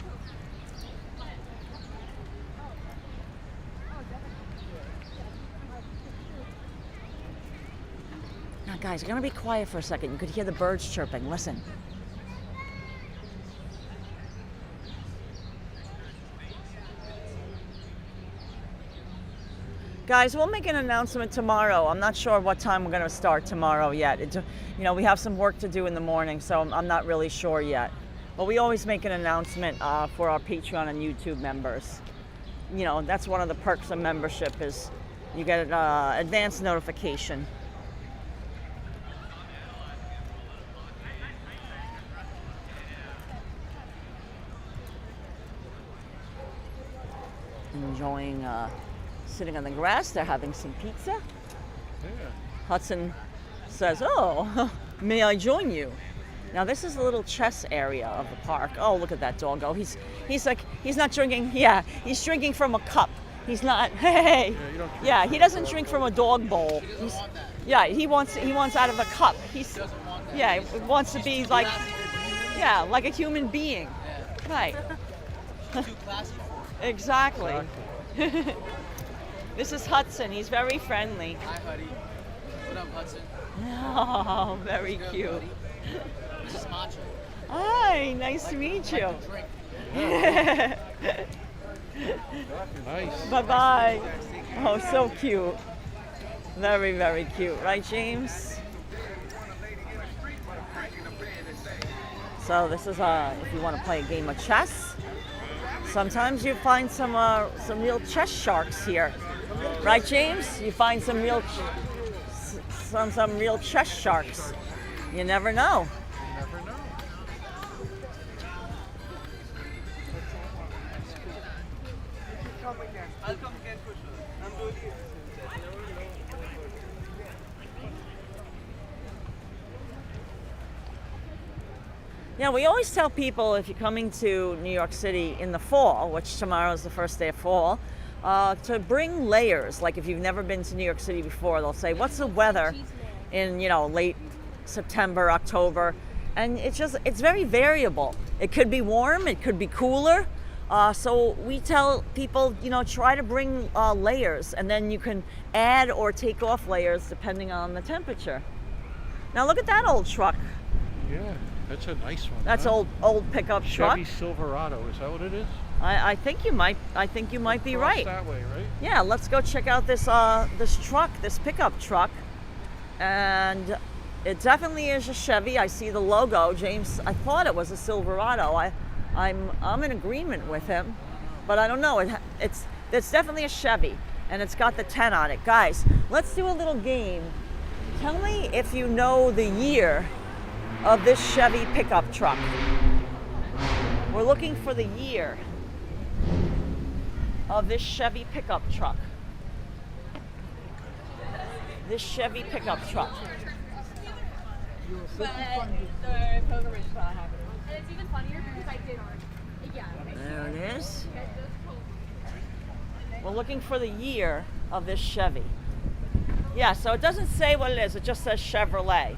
Speaker 2: Now, guys, you're going to be quiet for a second. You could hear the birds chirping. Listen. Guys, we'll make an announcement tomorrow. I'm not sure what time we're going to start tomorrow yet. We have some work to do in the morning, so I'm not really sure yet. But we always make an announcement for our Patreon and YouTube members. That's one of the perks of membership is you get an advance notification. Enjoying sitting on the grass. They're having some pizza.
Speaker 1: Yeah.
Speaker 2: Hudson says, "Oh, may I join you?" Now this is a little chess area of the park. Oh, look at that doggo. He's not drinking. Yeah, he's drinking from a cup. He's not. Hey. Yeah, he doesn't drink from a dog bowl. He wants out of a cup. He wants to be like a human being. Right.
Speaker 4: Too classy for it.
Speaker 2: Exactly. This is Hudson. He's very friendly.
Speaker 3: Hi, Huddy. What up, Hudson?
Speaker 2: Oh, very
Speaker 3: Good,
Speaker 2: cute.
Speaker 3: buddy. This is Macho.
Speaker 2: Hi, nice to meet you.
Speaker 3: Like to drink.
Speaker 1: Nice.
Speaker 2: Bye-bye. Oh, so cute. Very, very cute. Right, James? So this is if you want to play a game of chess. Sometimes you find some real chess sharks here. Right, James? You find some real real chess sharks. You never know.
Speaker 1: Never know.
Speaker 2: Yeah, we always tell people if you're coming to New York City in the fall, which tomorrow is the first day of fall, to bring layers. Like if you've never been to New York City before, they'll say, "What's the weather in late September, October?" And it's very variable. It could be warm, it could be cooler. So we tell people, try to bring layers, and then you can add or take off layers depending on the temperature. Now look at that old truck.
Speaker 1: Yeah, that's a nice one.
Speaker 2: That's
Speaker 1: huh?
Speaker 2: old pickup truck.
Speaker 1: Chevy Silverado. Is that what it is?
Speaker 2: I think you might be
Speaker 1: Cross
Speaker 2: right.
Speaker 1: That way, right?
Speaker 2: Yeah, let's go check out this truck, this pickup truck, and it definitely is a Chevy. I see the logo, James. I thought it was a Silverado. I'm in agreement with him, but I don't know. It's definitely a Chevy, and it's got the 10 on it. Guys, let's do a little game. Tell me if you know the year of this Chevy pickup truck. We're looking for the year of this Chevy pickup truck. This Chevy pickup truck.
Speaker 5: But the pilgrimage spot happened. And it's even funnier because I did art. Yeah.
Speaker 2: There it is. We're looking for the year of this Chevy. Yeah, so it doesn't say what it is. It just says Chevrolet.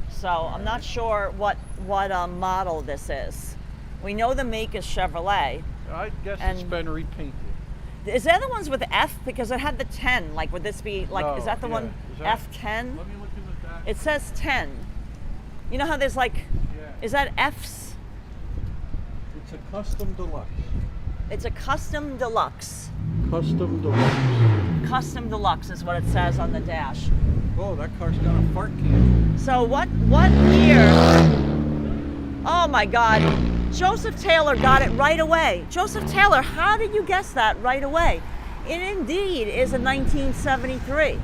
Speaker 2: So I'm not sure what model this is. We know the make is Chevrolet.
Speaker 1: I guess it's
Speaker 2: And-
Speaker 1: been repainted.
Speaker 2: Is there the ones with F? Because it had the 10. Like, would this be like?
Speaker 1: No,
Speaker 2: Is that the
Speaker 1: yeah.
Speaker 2: one
Speaker 1: Is that-
Speaker 2: F10?
Speaker 1: Let me look into that.
Speaker 2: It says 10. You know how there's like,
Speaker 1: Yeah.
Speaker 2: is that F's?
Speaker 1: It's a custom deluxe.
Speaker 2: It's a custom deluxe.
Speaker 1: Custom deluxe.
Speaker 2: Custom deluxe is what it says on the dash.
Speaker 1: Oh, that car's got a fart can.
Speaker 2: So what year? Oh my God. Joseph Taylor got it right away. Joseph Taylor, how did you guess that right away? It indeed is a 1973.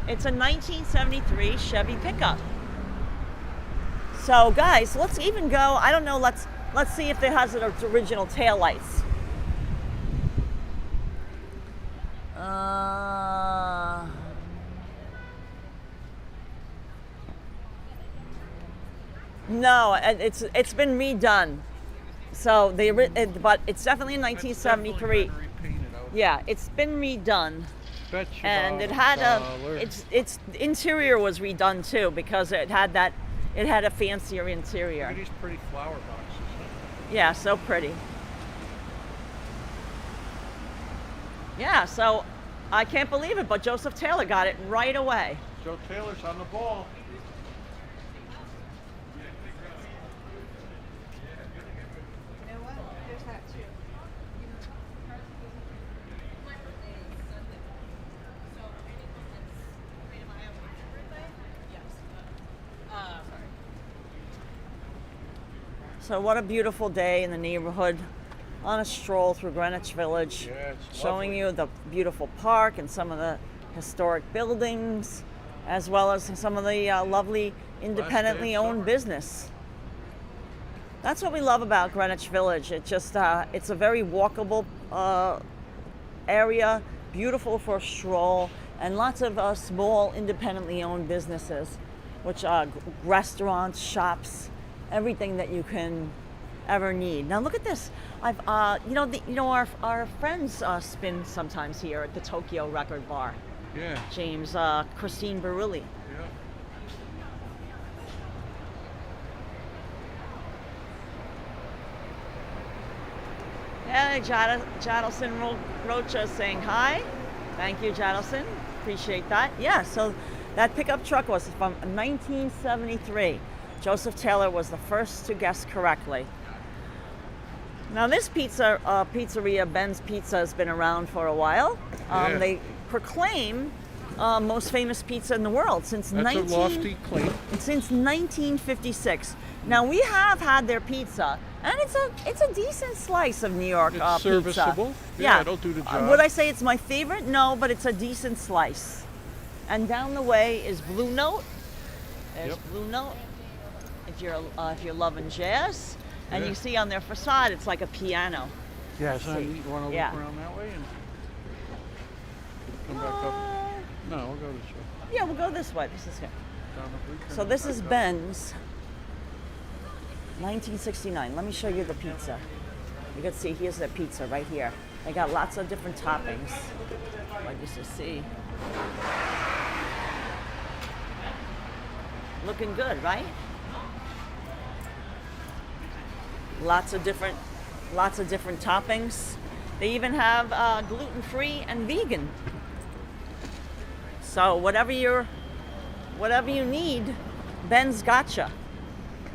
Speaker 2: It's a 1973 Chevy pickup. So guys, let's even go, I don't know, let's see if it has its original taillights. No, it's been redone. So but it's definitely in 1973.
Speaker 1: It's definitely been repainted out.
Speaker 2: Yeah, it's been redone,
Speaker 1: Bet you
Speaker 2: and it
Speaker 1: about
Speaker 2: had
Speaker 1: $1.
Speaker 2: its interior was redone too because it had a fancier
Speaker 1: Look
Speaker 2: interior.
Speaker 1: at these pretty flower boxes. Huh?
Speaker 2: Yeah, so pretty. Yeah, so I can't believe it, but Joseph Taylor got it right away.
Speaker 1: Joe Taylor's on the ball.
Speaker 5: You know what? There's that too.
Speaker 2: So what a beautiful day in the neighborhood on a stroll through Greenwich Village,
Speaker 1: Yeah, it's
Speaker 2: showing
Speaker 1: lovely.
Speaker 2: you the beautiful park and some of the historic buildings, as well as some of the lovely independently
Speaker 1: of
Speaker 2: owned
Speaker 1: summer.
Speaker 2: business. That's what we love about Greenwich Village. It's a very walkable area, beautiful for a stroll, and lots of small independently owned businesses, which are restaurants, shops, everything that you can ever need. Now look at this. Our friends spin sometimes here at the Tokyo Record Bar.
Speaker 1: Yeah.
Speaker 2: James, Christine Barilli.
Speaker 1: Yeah.
Speaker 2: And Jadelson Rocha is saying hi. Thank you, Jadelson. Appreciate that. Yeah, so that pickup truck was from 1973. Joseph Taylor was the first to guess correctly. Now this pizzeria, Ben's Pizza, has been around for a while.
Speaker 1: Yeah.
Speaker 2: They proclaim most famous pizza in the world since
Speaker 1: That's a lofty claim.
Speaker 2: since 1956. Now we have had their pizza, and it's a decent slice of New York
Speaker 1: It's
Speaker 2: pizza.
Speaker 1: serviceable. Yeah, it'll do the job.
Speaker 2: Would I say it's my favorite? No, but it's a decent slice. And down the way is Blue Note. There's
Speaker 1: Yep.
Speaker 2: Blue Note. If you're loving jazz, and
Speaker 1: Yeah.
Speaker 2: you see on their facade, it's like a piano.
Speaker 1: Yeah, so
Speaker 2: See.
Speaker 1: you want to look
Speaker 2: Yeah.
Speaker 1: around that way and come back up? No, we'll go this way.
Speaker 2: Yeah, we'll go this way. This is here.
Speaker 1: Down the blue
Speaker 2: So
Speaker 1: turn
Speaker 2: this
Speaker 1: back
Speaker 2: is
Speaker 1: up.
Speaker 2: Ben's 1969. Let me show you the pizza. You can see here's the pizza right here. They got lots of different toppings. Like you see. Looking good, right? Lots of different toppings. They even have gluten-free and vegan. So whatever you need, Ben's gotcha.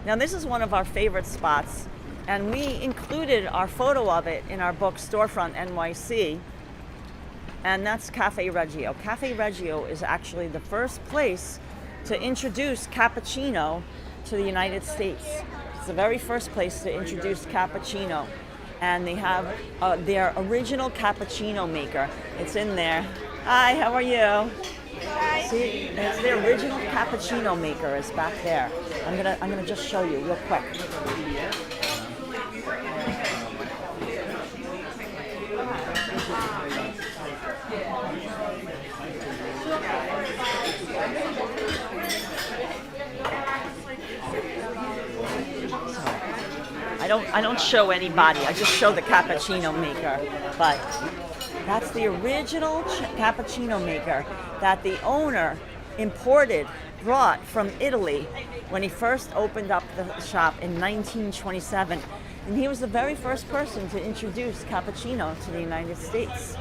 Speaker 2: Now this is one of our favorite spots, and we included our photo of it in our book Storefront NYC, and that's Cafe Regio. Cafe Regio is actually the first place to introduce cappuccino to the United States. It's the very first place to introduce cappuccino, and they have their original cappuccino maker. It's in there. Hi, how are you? Hi. See, it's their original cappuccino maker is back there. I'm gonna just show you real quick. I don't show anybody. I just show the cappuccino maker. But that's the original cappuccino maker that the owner brought from Italy when he first opened up the shop in 1927. And he was the very first person to introduce cappuccino to the United States.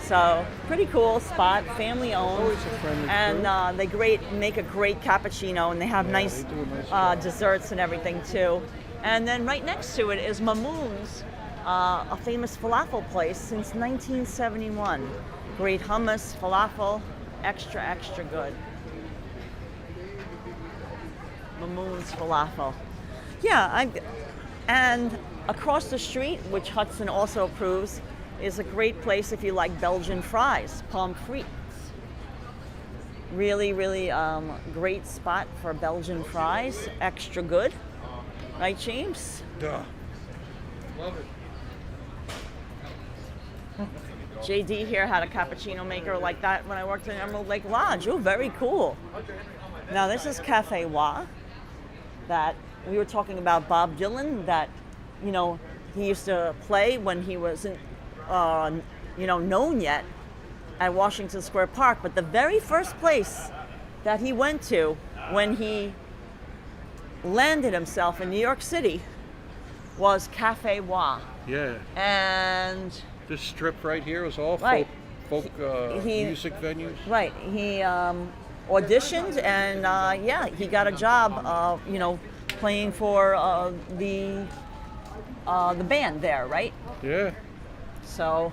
Speaker 2: So pretty cool spot, family owned,
Speaker 1: Always a friendly
Speaker 2: and they make a great cappuccino, and they have nice
Speaker 1: they do a nice job.
Speaker 2: desserts and everything too. And then right next to it is Mamoun's, a famous falafel place since 1971. Great hummus, falafel, extra good. Mamoun's falafel. Yeah, and across the street, which Hudson also approves, is a great place if you like Belgian fries, pommes frites. Really great spot for Belgian fries, extra good. Right, James?
Speaker 1: Duh. Love it.
Speaker 2: JD here had a cappuccino maker like that when I worked in Emerald Lake Lodge. Oh, very cool. Now this is Cafe Wa, that we were talking about Bob Dylan, that, you know, he used to play when he wasn't, known yet at Washington Square Park. But the very first place that he went to when he landed himself in New York City was Cafe Wa.
Speaker 1: Yeah.
Speaker 2: And
Speaker 1: This strip right here was all
Speaker 2: Right.
Speaker 1: folk
Speaker 2: He-
Speaker 1: music venues.
Speaker 2: right, he auditioned, and he got a job, playing for the band there, right?
Speaker 1: Yeah.
Speaker 2: So,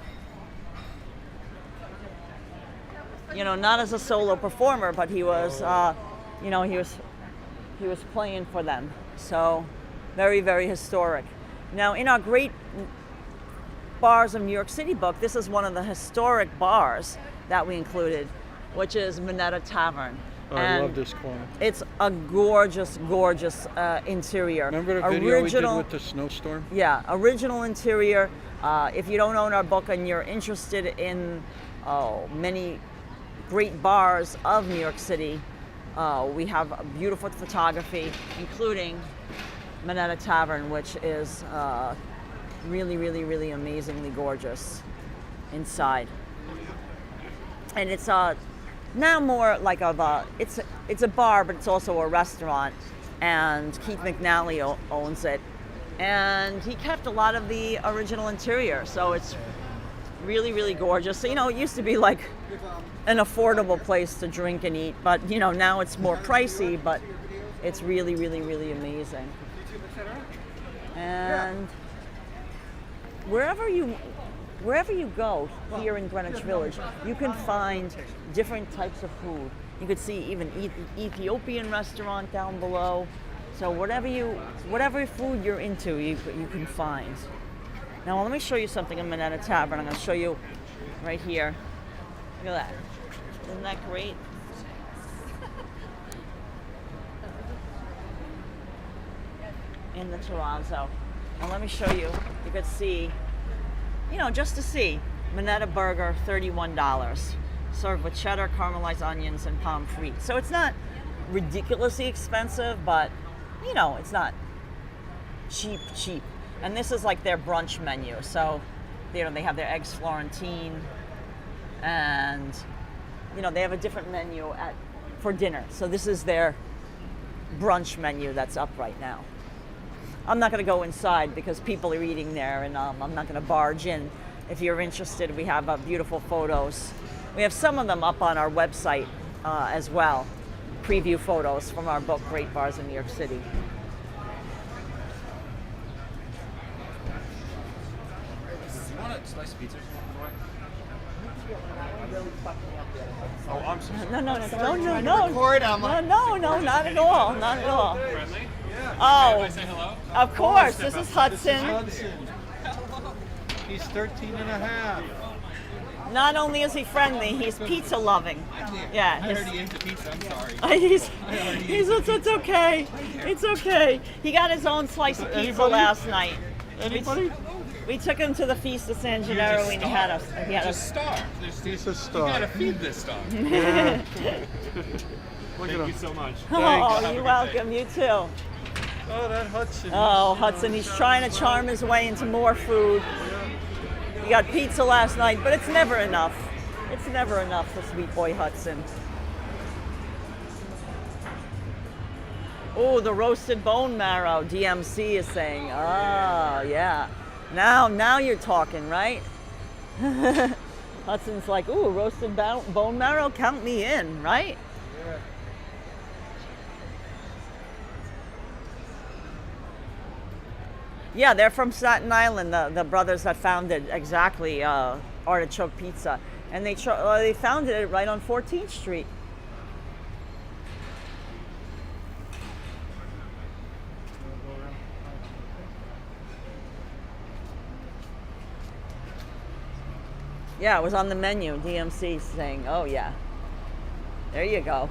Speaker 2: not as a solo performer, but he was, he was playing for them. So, very historic. Now, in our great bars of New York City book, this is one of the historic bars that we included, which is Minetta Tavern.
Speaker 1: Oh, I love this corner.
Speaker 2: It's a gorgeous interior.
Speaker 1: Remember the video we did with the snowstorm?
Speaker 2: Yeah, original interior. If you don't own our book and you're interested in many great bars of New York City, we have beautiful photography, including Minetta Tavern, which is really amazingly gorgeous inside. And it's now more like it's a bar, but it's also a restaurant. And Keith McNally owns it. and he kept a lot of the original interior, so it's really, really gorgeous. So, you know, it used to be like an affordable place to drink and eat, but you know, now it's more pricey, but it's really, really, really amazing. And wherever you go here in Greenwich Village, you can find different types of food. You could see even Ethiopian restaurant down below. So whatever food you're into, you can find. Now let me show you something in Manetta Tavern. I'm going to show you right here. Look at that. Isn't that great? In the terrazzo. And let me show you. You could see, you know, just to see, Manetta burger, $31. Served with cheddar, caramelized onions, and pommes frites. So it's not ridiculously expensive, but you know, it's not cheap. And this is like their brunch menu. So, you know, they have their eggs Florentine, and you know, they have a different menu for dinner. So this is their brunch menu that's up right now. I'm not going to go inside because people are eating there, and I'm not going to barge in. If you're interested, we have beautiful photos. We have some of them up on our website as well. Preview photos from our book, Great Bars in New York City.
Speaker 3: You want a slice of pizza?
Speaker 6: Oh, I'm so sorry.
Speaker 2: No,
Speaker 6: Record, I'm like,
Speaker 2: no, not at all, not at all.
Speaker 3: Friendly?
Speaker 2: Oh,
Speaker 3: Say hello?
Speaker 2: of course, this is Hudson.
Speaker 1: Hudson. He's 13 and a half.
Speaker 2: Not only is he friendly, he's pizza loving. Yeah,
Speaker 6: I already ate the pizza, I'm sorry.
Speaker 2: it's okay. It's okay. He got his own slice of pizza
Speaker 1: Anybody?
Speaker 2: last night.
Speaker 1: Anybody?
Speaker 2: We took him to the Feast of San Gennaro, and he had us.
Speaker 6: Just starve.
Speaker 1: He's a
Speaker 6: You
Speaker 1: star.
Speaker 6: gotta feed this stuff.
Speaker 1: Yeah. Look at
Speaker 6: Thank
Speaker 1: him.
Speaker 6: you so much.
Speaker 2: Oh, you're welcome. You too.
Speaker 1: Oh, that Hudson.
Speaker 2: Oh, Hudson, he's trying to charm his way into more food. He got pizza last night, but it's never enough. It's never enough for sweet boy Hudson. Oh, the roasted bone marrow, DMC is saying. Oh, yeah. Now you're talking, right? Hudson's like, ooh, roasted bone marrow, count me in, right?
Speaker 1: Yeah.
Speaker 2: Yeah, they're from Staten Island, the brothers that founded exactly Artichoke Pizza. And they founded it right on 14th Street. Yeah, it was on the menu, DMC saying, oh yeah. There you go.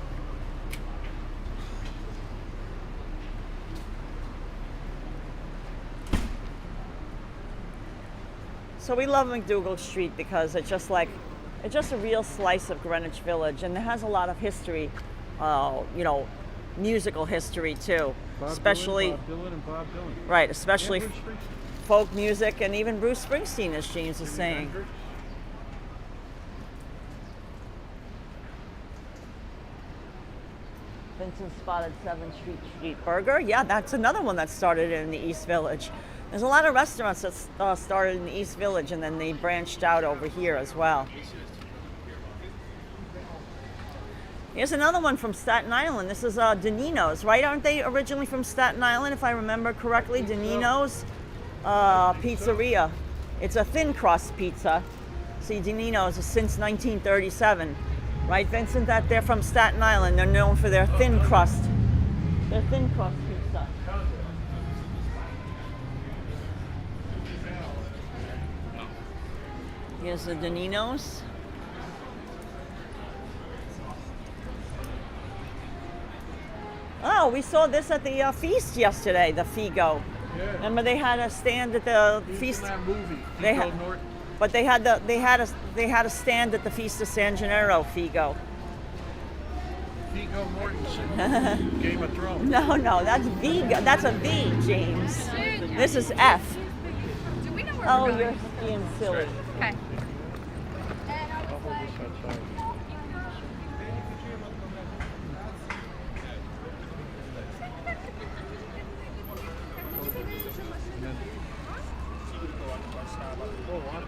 Speaker 2: So we love McDougal Street because it's just a real slice of Greenwich Village, and it has a lot of history, you know, musical history too, especially
Speaker 1: Bob Dylan and Bob Dylan.
Speaker 2: right, especially
Speaker 1: Yeah, Bruce Springsteen.
Speaker 2: folk music, and even Bruce Springsteen, as James is saying. Vincent spotted 7th Street Burger. Yeah, that's another one that started in the East Village. There's a lot of restaurants that started in the East Village, and then they branched out over here as well. Here's another one from Staten Island. This is Danino's, right? Aren't they originally from Staten Island, if I remember correctly? Danino's Pizzeria. It's a thin crust pizza. See, Danino's is since 1937. Right, Vincent? That they're from Staten Island. They're known for their thin crust. Their thin crust pizza. Here's the Danino's. Oh, we saw this at the feast yesterday, the Figo.
Speaker 1: Yeah.
Speaker 2: Remember they had a stand at the
Speaker 1: He's
Speaker 2: feast.
Speaker 1: in that movie.
Speaker 2: They
Speaker 1: Figo
Speaker 2: had-
Speaker 1: Norton.
Speaker 2: But they had a stand at the Feast of San Gennaro, Figo.
Speaker 1: Viggo Mortensen. Game of Thrones.
Speaker 2: No, that's V. That's a V, James. This is F.
Speaker 5: Do we know where
Speaker 2: Oh,
Speaker 5: we're
Speaker 2: you're
Speaker 5: going?
Speaker 2: being silly.
Speaker 5: Okay.
Speaker 1: I'll hold this outside. Oh, wow.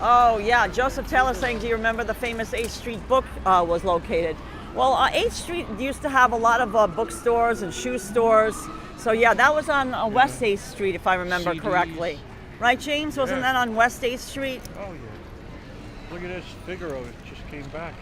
Speaker 2: Oh yeah, Joseph Taylor saying, do you remember the famous 8th Street book was located? Well, 8th Street used to have a lot of bookstores and shoe stores. So yeah, that was on West 8th Street, if I remember
Speaker 1: CDs.
Speaker 2: correctly. Right, James? Wasn't
Speaker 1: Yeah.
Speaker 2: that on West 8th Street?
Speaker 1: Oh, yeah. Look at this Figaro. It just came back.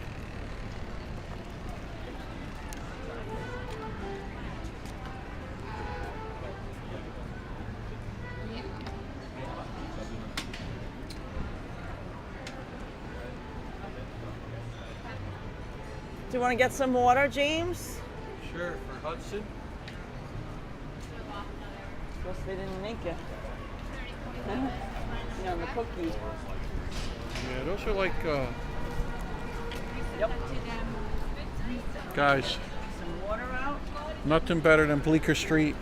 Speaker 2: Do you want to get some water, James?
Speaker 1: Sure, for Hudson.
Speaker 2: Guess they didn't make it. You know, the cookie.
Speaker 1: Yeah, those are like,
Speaker 2: Yep.
Speaker 1: guys,
Speaker 2: Some water out?
Speaker 1: nothing better than Bleecker Street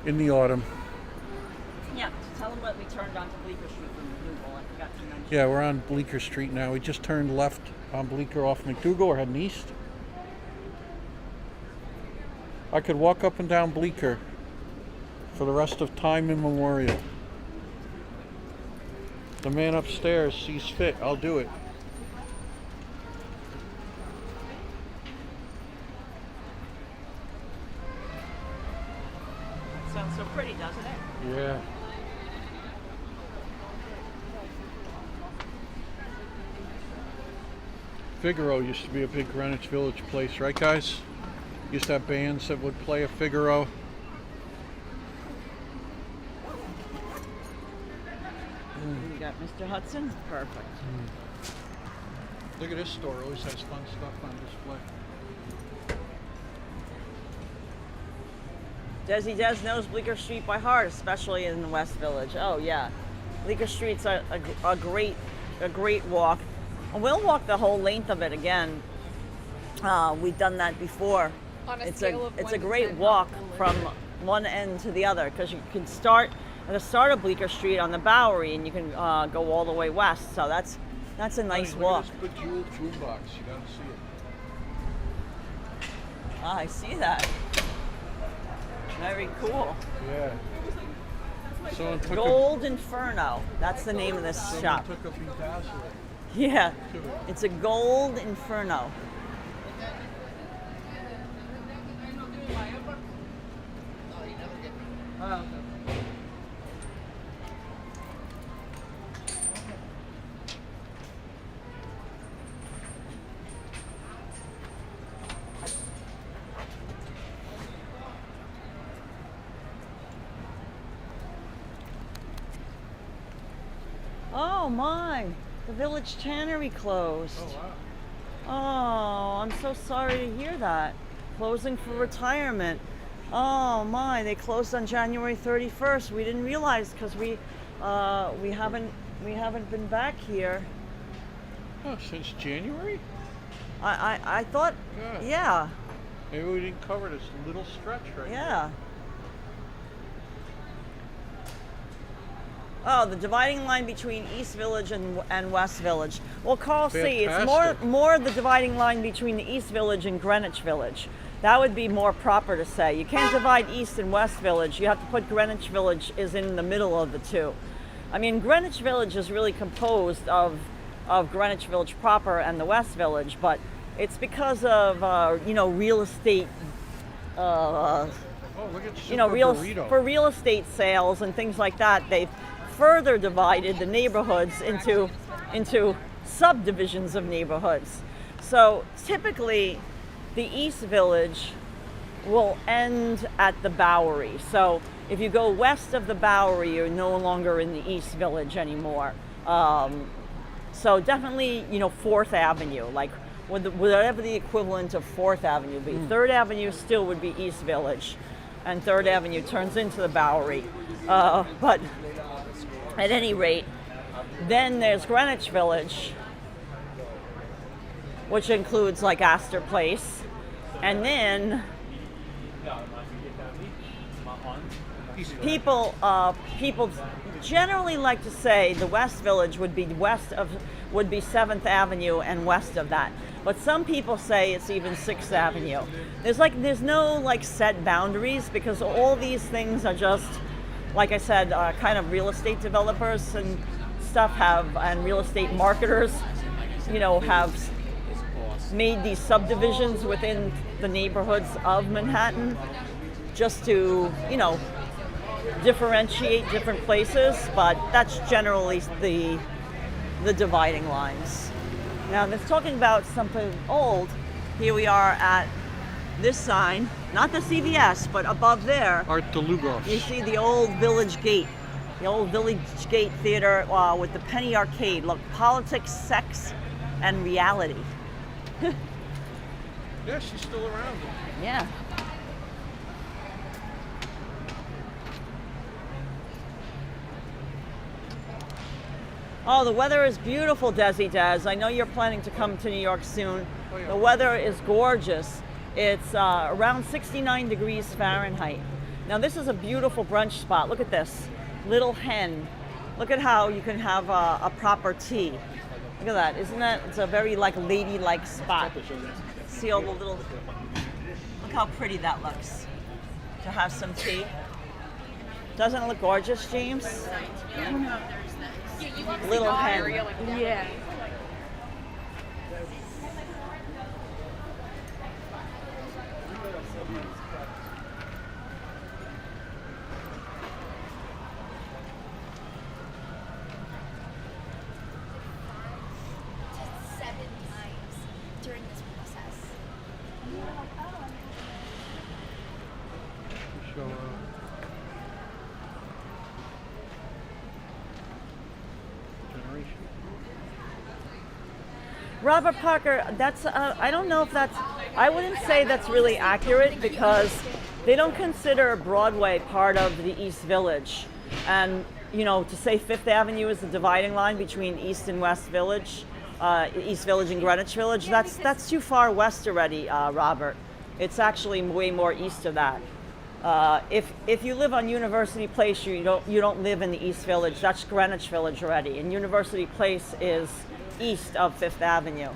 Speaker 1: in the autumn.
Speaker 2: Yeah. Tell them that we turned onto Bleecker Street from Google. I forgot to mention.
Speaker 1: Yeah, we're on Bleecker Street now. We just turned left on Bleecker off McDougal. We're heading east. I could walk up and down Bleecker for the rest of time immemorial. The man upstairs sees fit. I'll do it.
Speaker 2: Sounds so pretty, doesn't it?
Speaker 1: Yeah. Figaro used to be a big Greenwich Village place, right, guys? Used to have bands that would play a Figaro.
Speaker 2: You got Mr. Hudson? Perfect.
Speaker 1: Look at this store. Always has fun stuff on display.
Speaker 2: Desi Des knows Bleecker Street by heart, especially in the West Village. Oh yeah, Bleecker Street's a great walk. And we'll walk the whole length of it again. We've done that before.
Speaker 5: On a
Speaker 2: It's
Speaker 5: scale of
Speaker 2: a
Speaker 5: 1 to
Speaker 2: great
Speaker 5: 10,
Speaker 2: walk
Speaker 5: how
Speaker 2: from one end to the other because you can start at the start of Bleecker Street on the Bowery and you can go all the way west. So that's a nice
Speaker 1: Honey,
Speaker 2: walk.
Speaker 1: look at this bejeweled boombox. You gotta see it.
Speaker 2: I see that. Very cool.
Speaker 1: Yeah. Someone took
Speaker 2: Gold Inferno. That's the name of this
Speaker 1: someone
Speaker 2: shop.
Speaker 1: took a bedazzler
Speaker 2: Yeah,
Speaker 1: to it.
Speaker 2: it's a Gold Inferno. Oh my, the Village Tannery closed.
Speaker 1: Oh, wow.
Speaker 2: Oh, I'm so sorry to hear that. Closing for retirement. Oh my, they closed on January 31st. We didn't realize because we haven't been back here.
Speaker 1: Oh, since January?
Speaker 2: I thought, yeah,
Speaker 1: Maybe we didn't cover this little stretch right
Speaker 2: yeah. Oh, the dividing line between East Village and West Village. Well, Carl, see, it's
Speaker 1: Fantastic.
Speaker 2: more the dividing line between the East Village and Greenwich Village. That would be more proper to say. You can't divide East and West Village. You have to put Greenwich Village is in the middle of the two. I mean, Greenwich Village is really composed of Greenwich Village proper and the West Village, but it's because of real estate.
Speaker 1: Oh, look at Super Burrito.
Speaker 2: For real estate sales and things like that, they've further divided the neighborhoods into subdivisions of neighborhoods. So typically, the East Village will end at the Bowery. So if you go west of the Bowery, you're no longer in the East Village anymore. So definitely, 4th Avenue, like whatever the equivalent of 4th Avenue would be. 3rd Avenue still would be East Village, and 3rd Avenue turns into the Bowery. But at any rate, then there's Greenwich Village, which includes like Astor Place, and then people generally like to say the West Village would be 7th Avenue and west of that. But some people say it's even 6th Avenue. There's no like set boundaries because all these things are just, like I said, kind of real estate developers and stuff and real estate marketers, have made these subdivisions within the neighborhoods of Manhattan just to, differentiate different places, but that's generally the dividing lines. Now, that's talking about something old. Here we are at this sign, not the CVS, but above there.
Speaker 1: Art DeLugos.
Speaker 2: You see the old Village Gate, the old Village Gate Theater with the Penny Arcade. Look, politics, sex, and reality.
Speaker 1: Yeah, she's still around.
Speaker 2: Yeah. Oh, the weather is beautiful, Desi Des. I know you're planning to come to New York soon.
Speaker 1: Oh, yeah.
Speaker 2: The weather is gorgeous. It's around 69 degrees Fahrenheit. Now, this is a beautiful brunch spot. Look at this. Little Hen. Look at how you can have a proper tea. Look at that. Isn't that? It's a very ladylike spot. See all the little. Look how pretty that looks. To have some tea. Doesn't it look gorgeous, James? Little Hen.
Speaker 5: Yeah.
Speaker 7: During this process.
Speaker 1: So, generation.
Speaker 2: Robert Parker, that's, I don't know if that's, I wouldn't say that's really accurate because they don't consider Broadway part of the East Village. And, to say 5th Avenue is the dividing line between East and West Village, East Village and Greenwich Village, that's too far west already, Robert. It's actually way more east of that. If you live on University Place, you don't live in the East Village. That's Greenwich Village already, and University Place is east of 5th Avenue.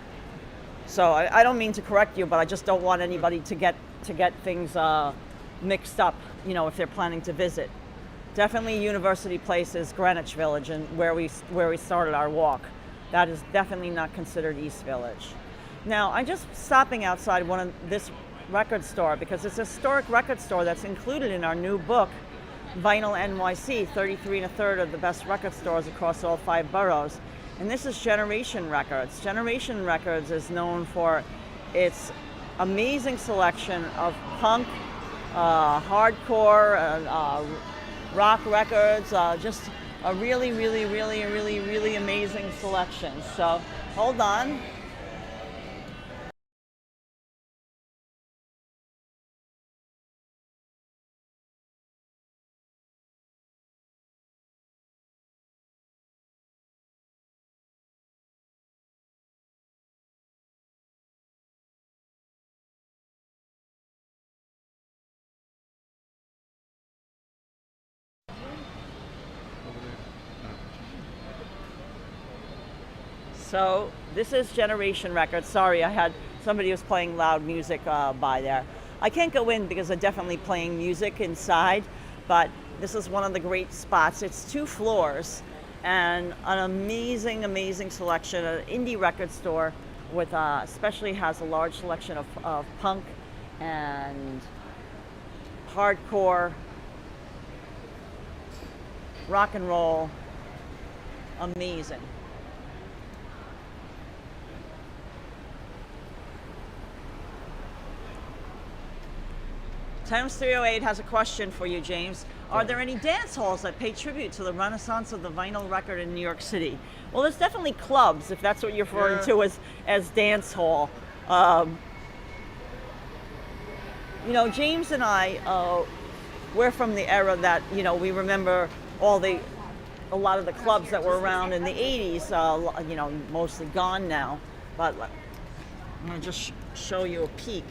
Speaker 2: So I don't mean to correct you, but I just don't want anybody to get things mixed up, if they're planning to visit. Definitely University Place is Greenwich Village and where we started our walk. That is definitely not considered East Village. Now, I'm just stopping outside this record store because it's a historic record store that's included in our new book, Vinyl NYC, 33 1/3 of the best record stores across all 5 boroughs. And this is Generation Records. Generation Records is known for its amazing selection of punk, hardcore, rock records, just a really, really, really, really, really amazing selection. So, hold on. So this is Generation Records. Sorry, I had somebody was playing loud music by there. I can't go in because they're definitely playing music inside, but this is one of the great spots. It's 2 floors and an amazing, amazing selection. An indie record store with especially has a large selection of punk and hardcore, rock and roll. Amazing. Times 308 has a question for you, James. Are there any dance halls that pay tribute to the renaissance of the vinyl record in New York City? Well, there's definitely clubs, if that's what you're referring to as dance hall. James and I, we're from the era that, we remember a lot of the clubs that were around in the 80s, mostly gone now. But I'm going to just show you a peek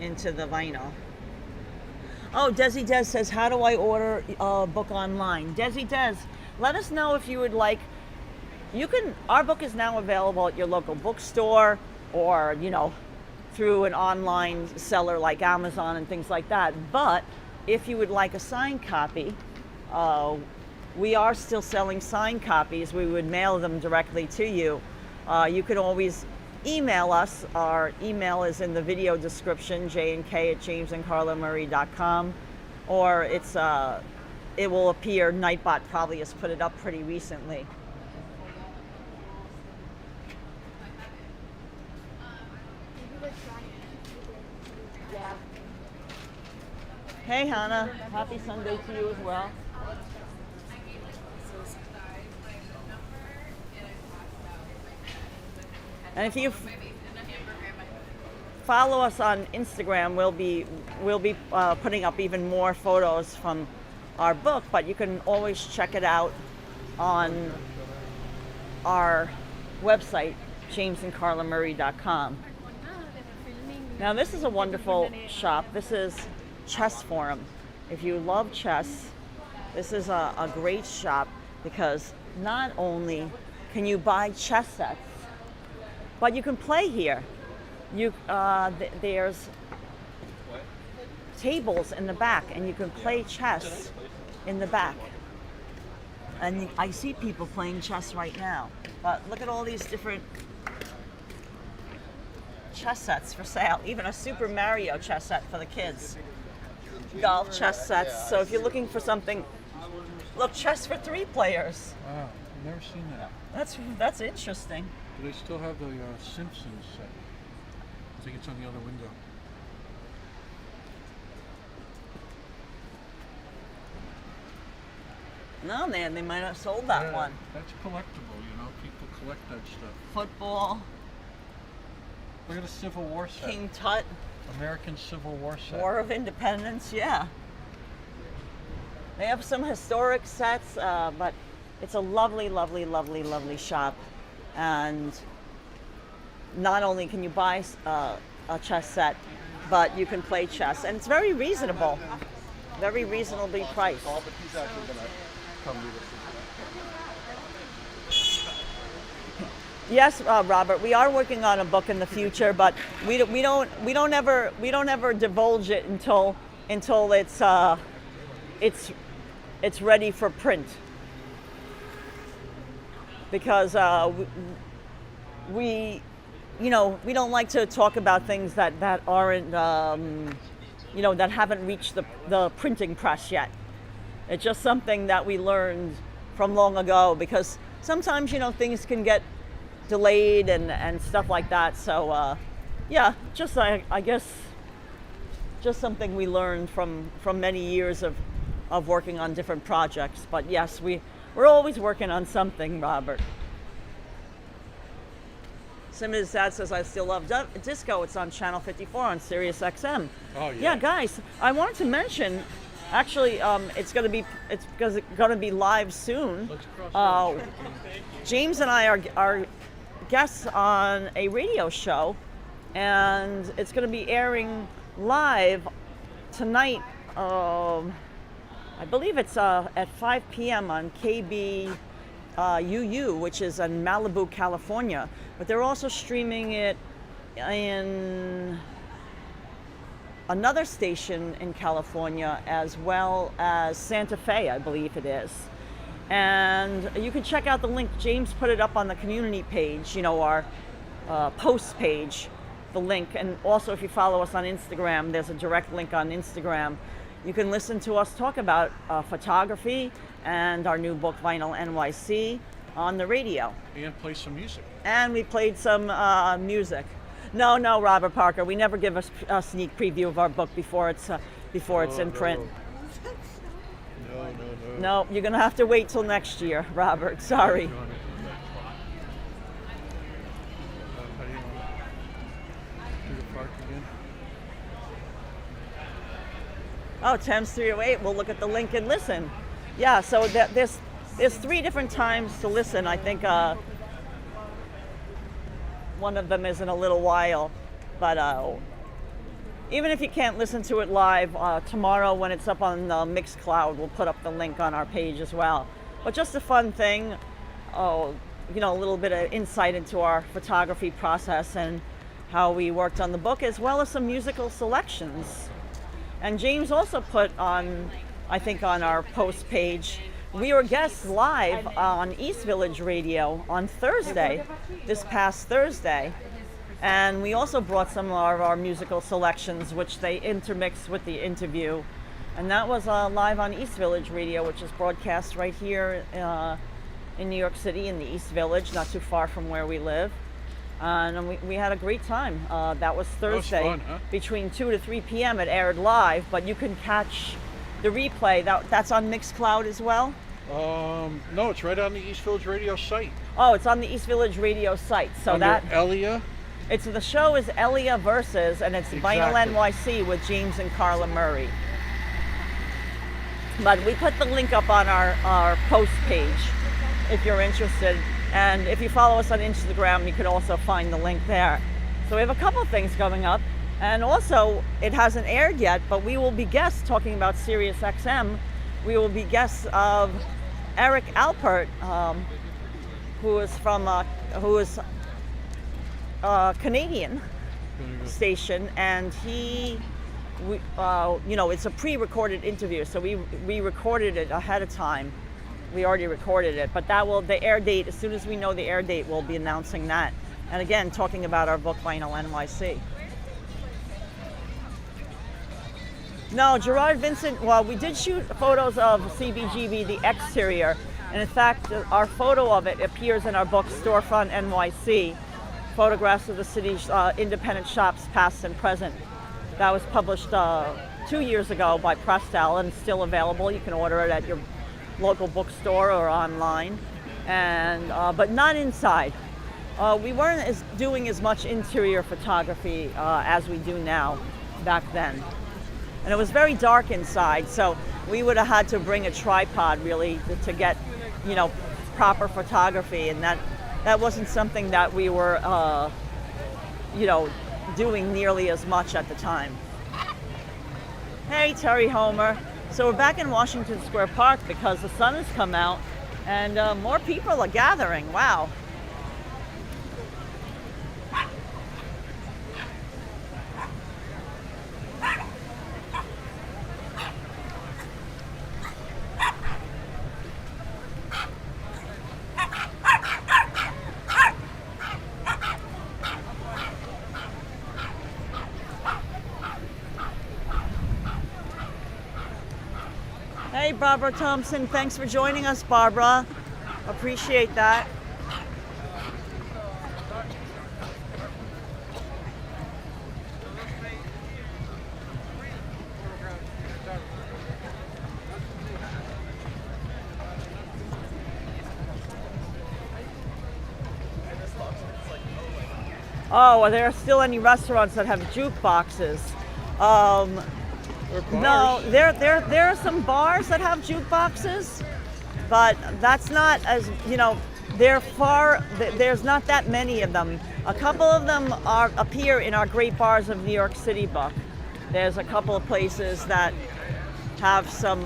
Speaker 2: into the vinyl. Oh, Desi Des says, how do I order a book online? Desi Des, let us know if you would like. Our book is now available at your local bookstore or, through an online seller like Amazon and things like that. But if you would like a signed copy, we are still selling signed copies. We would mail them directly to you. You can always email us. Our email is in the video description, jandk@jamesandkarlamurray.com, or it will appear. Nightbot probably has put it up pretty recently. Hey Hannah, happy Sunday to you as well. And if you follow us on Instagram, we'll be putting up even more photos from our book, but you can always check it out on our website, JamesandKarlamurray.com. Now this is a wonderful shop. This is Chess Forum. If you love chess, this is a great shop because not only can you buy chess sets, but you can play here. There's tables in the back, and you can play chess in the back. And I see people playing chess right now. But look at all these different chess sets for sale. Even a Super Mario chess set for the kids. Golf chess sets. So if you're looking for something, look, chess for 3 players.
Speaker 1: Wow, I've never seen that.
Speaker 2: That's interesting.
Speaker 1: Do they still have the Simpsons set? I think it's on the other window.
Speaker 2: No, man, they might have sold that one.
Speaker 1: That's collectible, people collect that stuff.
Speaker 2: Football,
Speaker 1: Look at the Civil War set.
Speaker 2: King Tut,
Speaker 1: American Civil War set.
Speaker 2: War of Independence, yeah. They have some historic sets, but it's a lovely, lovely, lovely, lovely shop. And not only can you buy a chess set, but you can play chess. And it's very reasonable, very reasonably priced. Yes, Robert, we are working on a book in the future, but we don't ever divulge it until it's ready for print. Because we don't like to talk about things that aren't that haven't reached the printing press yet. It's just something that we learned from long ago, because sometimes things can get delayed and stuff like that. So I guess just something we learned from many years of working on different projects. But yes, we're always working on something, Robert. Simmons' dad says, I still love disco. It's on channel 54 on Sirius XM.
Speaker 1: Oh, yeah.
Speaker 2: Yeah, guys, I wanted to mention, actually, it's going to be live soon. James and I are guests on a radio show, and it's going to be airing live tonight. I believe it's at 5 p.m. on KB UU, which is in Malibu, California. But they're also streaming it in another station in California, as well as Santa Fe, I believe it is. And you can check out the link. James put it up on the community page, our post page, the link. And also, if you follow us on Instagram, there's a direct link on Instagram. You can listen to us talk about photography and our new book, Vinyl NYC, on the radio.
Speaker 1: And play some music.
Speaker 2: And we played some music. No, Robert Parker, we never give a sneak preview of our book before it's in print. No, you're going to have to wait till next year, Robert. Sorry. Oh, Thames 308. We'll look at the link and listen. Yeah, so there's 3 different times to listen. I think one of them is in a little while, but even if you can't listen to it live, tomorrow when it's up on Mixcloud, we'll put up the link on our page as well. But just a fun thing, a little bit of insight into our photography process and how we worked on the book, as well as some musical selections. And James also put on, I think on our post page, we were guests live on East Village Radio on Thursday, this past Thursday. And we also brought some of our musical selections, which they intermixed with the interview. And that was live on East Village Radio, which is broadcast right here in New York City in the East Village, not too far from where we live. And we had a great time. That was Thursday.
Speaker 1: That was fun, huh?
Speaker 2: Between 2 to 3 p.m. it aired live, but you can catch the replay. That's on Mixcloud as well?
Speaker 1: No, it's right on the East Village Radio site.
Speaker 2: Oh, it's on the East Village Radio site. So
Speaker 1: Under Elia.
Speaker 2: The show is Elia Versus, and it's Vinyl NYC with James and Karla Murray. But we put the link up on our post page if you're interested. And if you follow us on Instagram, you can also find the link there. So we have a couple things coming up. And also, it hasn't aired yet, but we will be guests talking about Sirius XM. We will be guests of Eric Alpert, who is a Canadian station, and it's a pre-recorded interview, so we recorded it ahead of time. We already recorded it, but the air date, as soon as we know the air date, we'll be announcing that. And again, talking about our book, Vinyl NYC. No, Gerard Vincent, well, we did shoot photos of CBGB, the exterior. And in fact, our photo of it appears in our book, Storefront NYC, Photographs of the City's Independent Shops, Past and Present. That was published 2 years ago by Prestel and still available. You can order it at your local bookstore or online, but not inside. We weren't doing as much interior photography as we do now back then. And it was very dark inside, so we would have had to bring a tripod really to get, proper photography, and that wasn't something that we were, doing nearly as much at the time. Hey, Terry Homer. So we're back in Washington Square Park because the sun has come out and more people are gathering. Wow. Hey, Barbara Thompson, thanks for joining us, Barbara. Appreciate that. Oh, are there still any restaurants that have jukeboxes? No, there are some bars that have jukeboxes, but that's not as, there's not that many of them. A couple of them appear in our Great Bars of New York City book. There's a couple of places that have some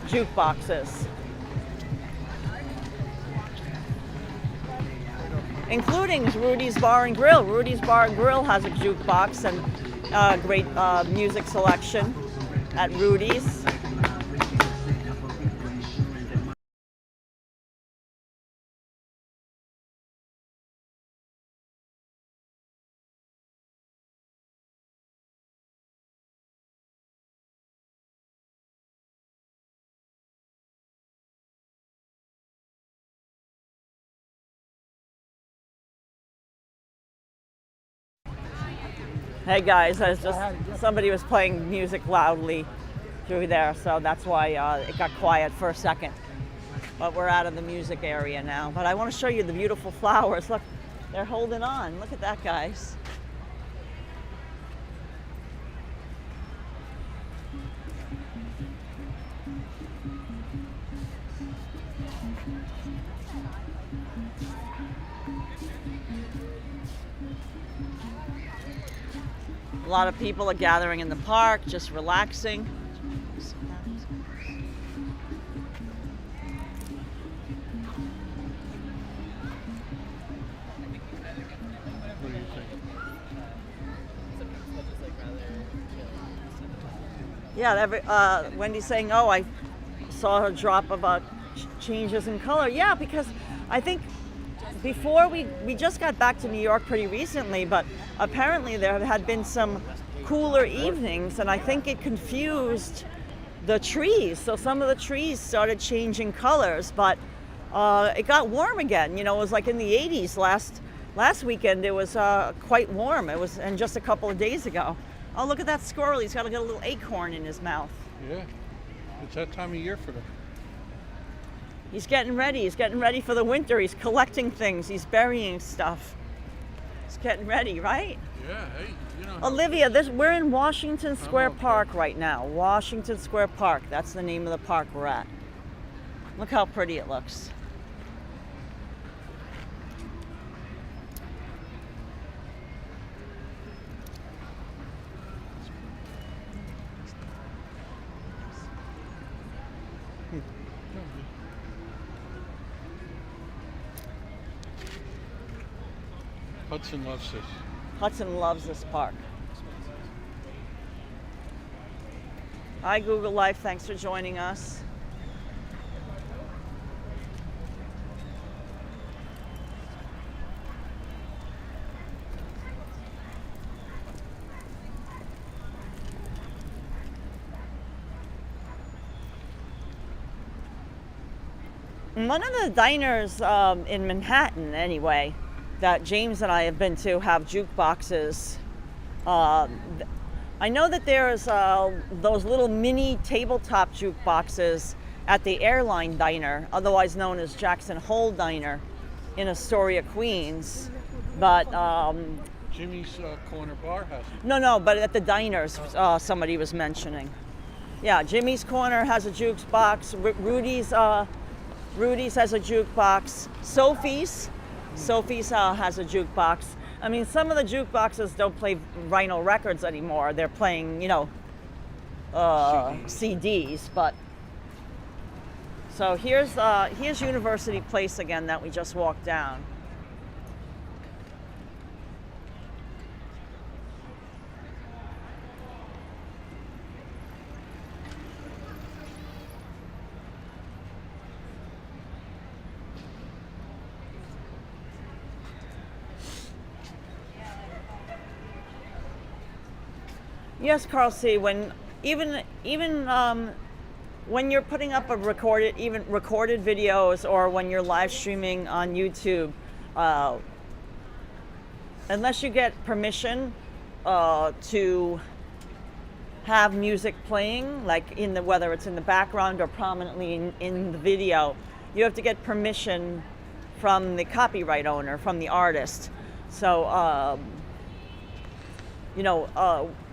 Speaker 2: jukeboxes, including Rudy's Bar and Grill. Rudy's Bar and Grill has a jukebox and great music selection at Rudy's. Hey guys, somebody was playing music loudly through there, so that's why it got quiet for a second. But we're out of the music area now. But I want to show you the beautiful flowers. Look, they're holding on. Look at that, guys. A lot of people are gathering in the park, just relaxing.
Speaker 1: What do you think?
Speaker 2: Yeah, Wendy's saying, oh, I saw her drop about changes in color. Yeah, because I think before we just got back to New York pretty recently, but apparently there had been some cooler evenings, and I think it confused the trees. So some of the trees started changing colors, but it got warm again. You know, it was like in the 80s last weekend. It was quite warm. It was, and just a couple of days ago. Oh, look at that squirrel. He's got a little acorn in his mouth.
Speaker 1: Yeah, it's that time of year for them.
Speaker 2: He's getting ready. He's getting ready for the winter. He's collecting things. He's burying stuff. He's getting ready, right?
Speaker 1: Yeah, hey, you know.
Speaker 2: Olivia, we're in Washington Square Park right now. Washington Square Park. That's the name of the park we're at. Look how pretty it looks.
Speaker 1: Hudson loves this.
Speaker 2: Hudson loves this park. Hi, Google Life. Thanks for joining us. One of the diners in Manhattan, anyway, that James and I have been to have jukeboxes. I know that there's those little mini tabletop jukeboxes at the Airline Diner, otherwise known as Jackson Hole Diner in Astoria, Queens. But
Speaker 1: Jimmy's Corner Bar has it.
Speaker 2: no, but at the diners, somebody was mentioning. Yeah, Jimmy's Corner has a jukebox. Rudy's has a jukebox. Sophie's has a jukebox. I mean, some of the jukeboxes don't play vinyl records anymore. They're playing, CDs. But so here's University Place again that we just walked down. Yes, Carl C. When even when you're putting up recorded videos, or when you're live streaming on YouTube, unless you get permission to have music playing, like whether it's in the background or prominently in the video, you have to get permission from the copyright owner, from the artist. So.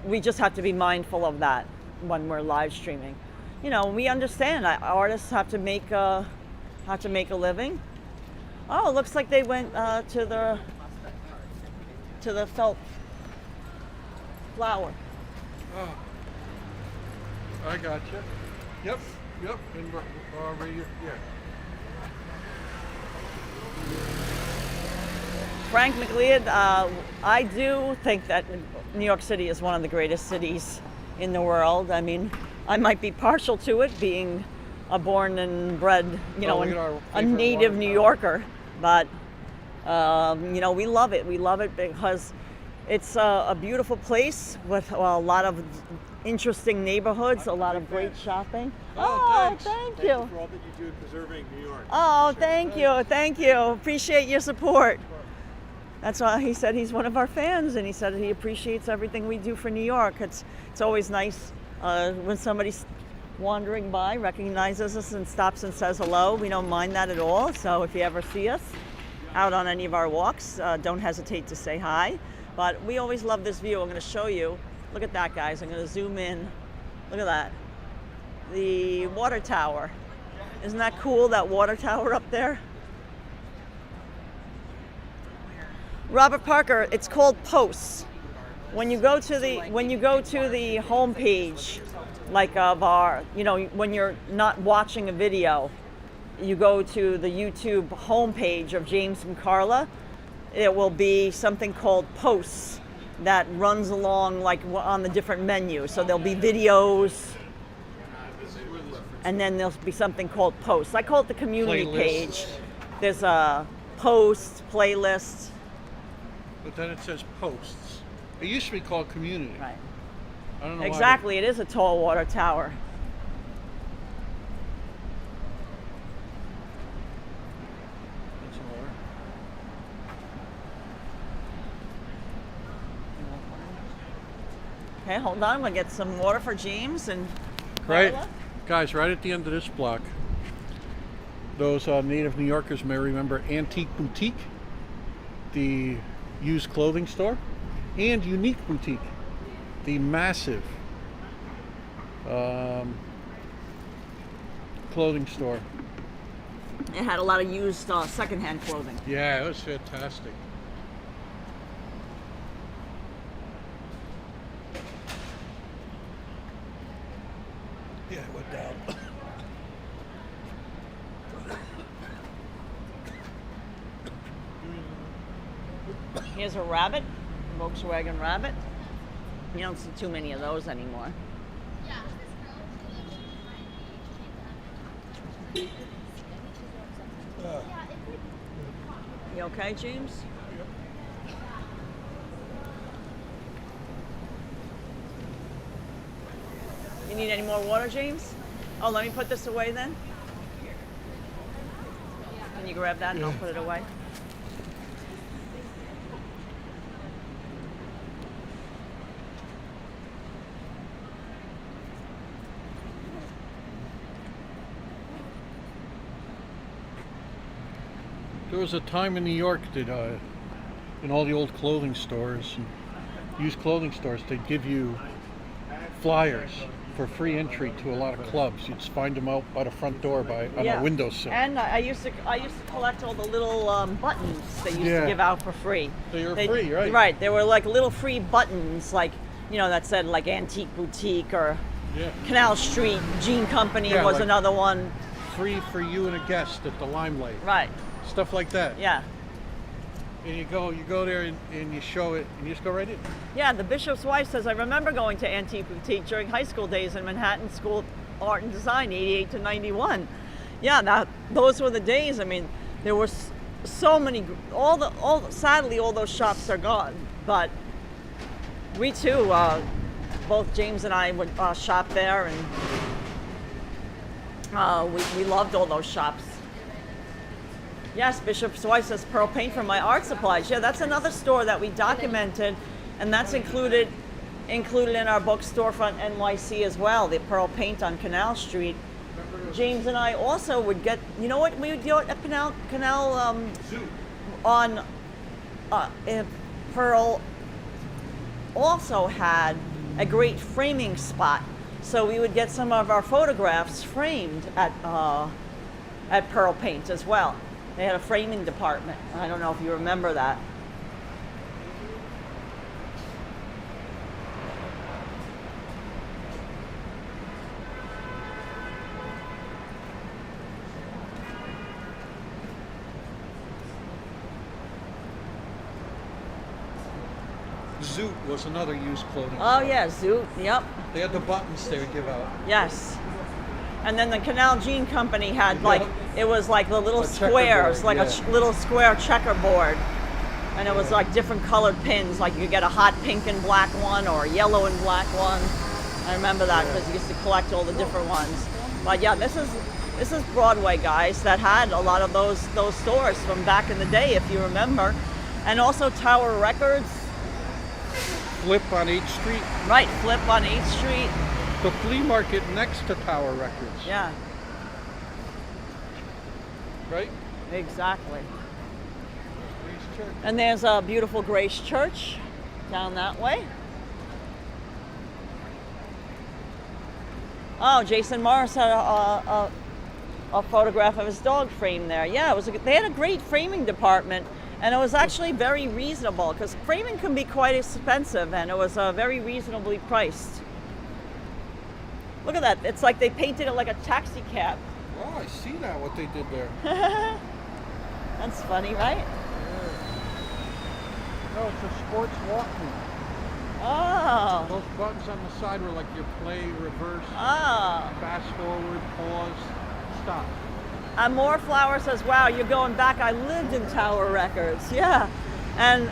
Speaker 2: We just have to be mindful of that when we're live streaming. We understand artists have to make a living. Oh, it looks like they went to the felt flower.
Speaker 1: Oh, I got you. Yep. And Regio, yeah.
Speaker 2: Frank McLeod, I do think that New York City is one of the greatest cities in the world. I mean, I might be partial to it, being a born and bred, a native New Yorker, but we love it. We love it because it's a beautiful place with a lot of interesting neighborhoods, a lot of great shopping.
Speaker 1: Thanks.
Speaker 2: Thank you.
Speaker 8: Thank you for all that you do in preserving New York.
Speaker 2: Oh, thank you. Appreciate your support. That's why he said he's one of our fans, and he said he appreciates everything we do for New York. It's always nice when somebody's wandering by, recognizes us, and stops and says hello. We don't mind that at all. So if you ever see us out on any of our walks, don't hesitate to say hi. But we always love this view. I'm going to show you. Look at that, guys. I'm going to zoom in. Look at that. The water tower. Isn't that cool, that water tower up there? Robert Parker, it's called posts. when you go to the home page, like of our, when you're not watching a video, you go to the YouTube homepage of James and Karla. It will be something called posts that runs along like on the different menus. So there'll be videos, and then there'll be something called posts. I call it the community page. There's a post, playlist.
Speaker 1: But then it says posts. It used to be called community.
Speaker 2: Right.
Speaker 1: I don't know
Speaker 2: Exactly, it is a tall water tower.
Speaker 1: That's more.
Speaker 2: Okay, hold on. We'll get some water for James and
Speaker 1: Right,
Speaker 2: Karla.
Speaker 1: guys, right at the end of this block, those native New Yorkers may remember Antique Boutique, the used clothing store, and Unique Boutique, the massive clothing store.
Speaker 2: It had a lot of used secondhand clothing.
Speaker 1: Yeah, it was fantastic. Yeah, it went down.
Speaker 2: Here's a rabbit, Volkswagen Rabbit. You don't see too many of those anymore. You okay, James? You need any more water, James? Oh, let me put this away then. Can you grab that and I'll put it away?
Speaker 1: There was a time in New York that in all the old clothing stores and used clothing stores, they'd give you flyers for free entry to a lot of clubs. You'd just find them out by the front door on a windowsill.
Speaker 2: And I used to collect all the little buttons they used to give out for free.
Speaker 1: They were free, right?
Speaker 2: Right. They were like little free buttons, like that said like Antique Boutique or Canal Street Jean Company was
Speaker 1: like
Speaker 2: another one.
Speaker 1: Free for you and a guest at the Limelight.
Speaker 2: Right.
Speaker 1: Stuff like that.
Speaker 2: Yeah.
Speaker 1: And you go there and you show it and you just go right in.
Speaker 2: Yeah, the bishop's wife says, I remember going to Antique Boutique during high school days in Manhattan School of Art and Design, 88 to 91. Yeah, those were the days. I mean, there were so many, sadly, all those shops are gone. But we too, both James and I would shop there, and we loved all those shops. Yes, Bishop's wife says Pearl Paint for my art supplies. Yeah, that's another store that we documented, and that's included in our book Storefront NYC as well, the Pearl Paint on Canal Street. James and I also would get, you know what we would do at Canal on Pearl also had a great framing spot. So we would get some of our photographs framed at Pearl Paint as well. They had a framing department. I don't know if you remember that.
Speaker 1: Zoot was another used clothing
Speaker 2: Oh
Speaker 1: store.
Speaker 2: yeah, Zoot. Yep.
Speaker 1: They had the buttons they would give out.
Speaker 2: Yes. And then the Canal Jean Company had it was like the little squares, like a little square checkerboard. And it was like different colored pins, like you get a hot pink and black one or a yellow and black one. I remember that because you used to collect all the different ones. But yeah, this is Broadway, guys, that had a lot of those stores from back in the day, if you remember. And also Tower Records.
Speaker 1: Flip on 8th Street.
Speaker 2: Right, Flip on 8th Street.
Speaker 1: The flea market next to Tower Records.
Speaker 2: Yeah.
Speaker 1: Right?
Speaker 2: Exactly. And there's a beautiful Grace Church down that way. Oh, Jason Morris had a photograph of his dog framed there. Yeah, they had a great framing department. And it was actually very reasonable because framing can be quite expensive, and it was very reasonably priced. Look at that. It's like they painted it like a taxi cab.
Speaker 1: Oh, I see that, what they did there.
Speaker 2: That's funny, right?
Speaker 1: No, it's a sports walkthrough.
Speaker 2: Oh.
Speaker 1: Those buttons on the side were like your play, reverse,
Speaker 2: Oh.
Speaker 1: fast forward, pause, stop.
Speaker 2: More Flower says, wow, you're going back. I lived in Tower Records. Yeah. And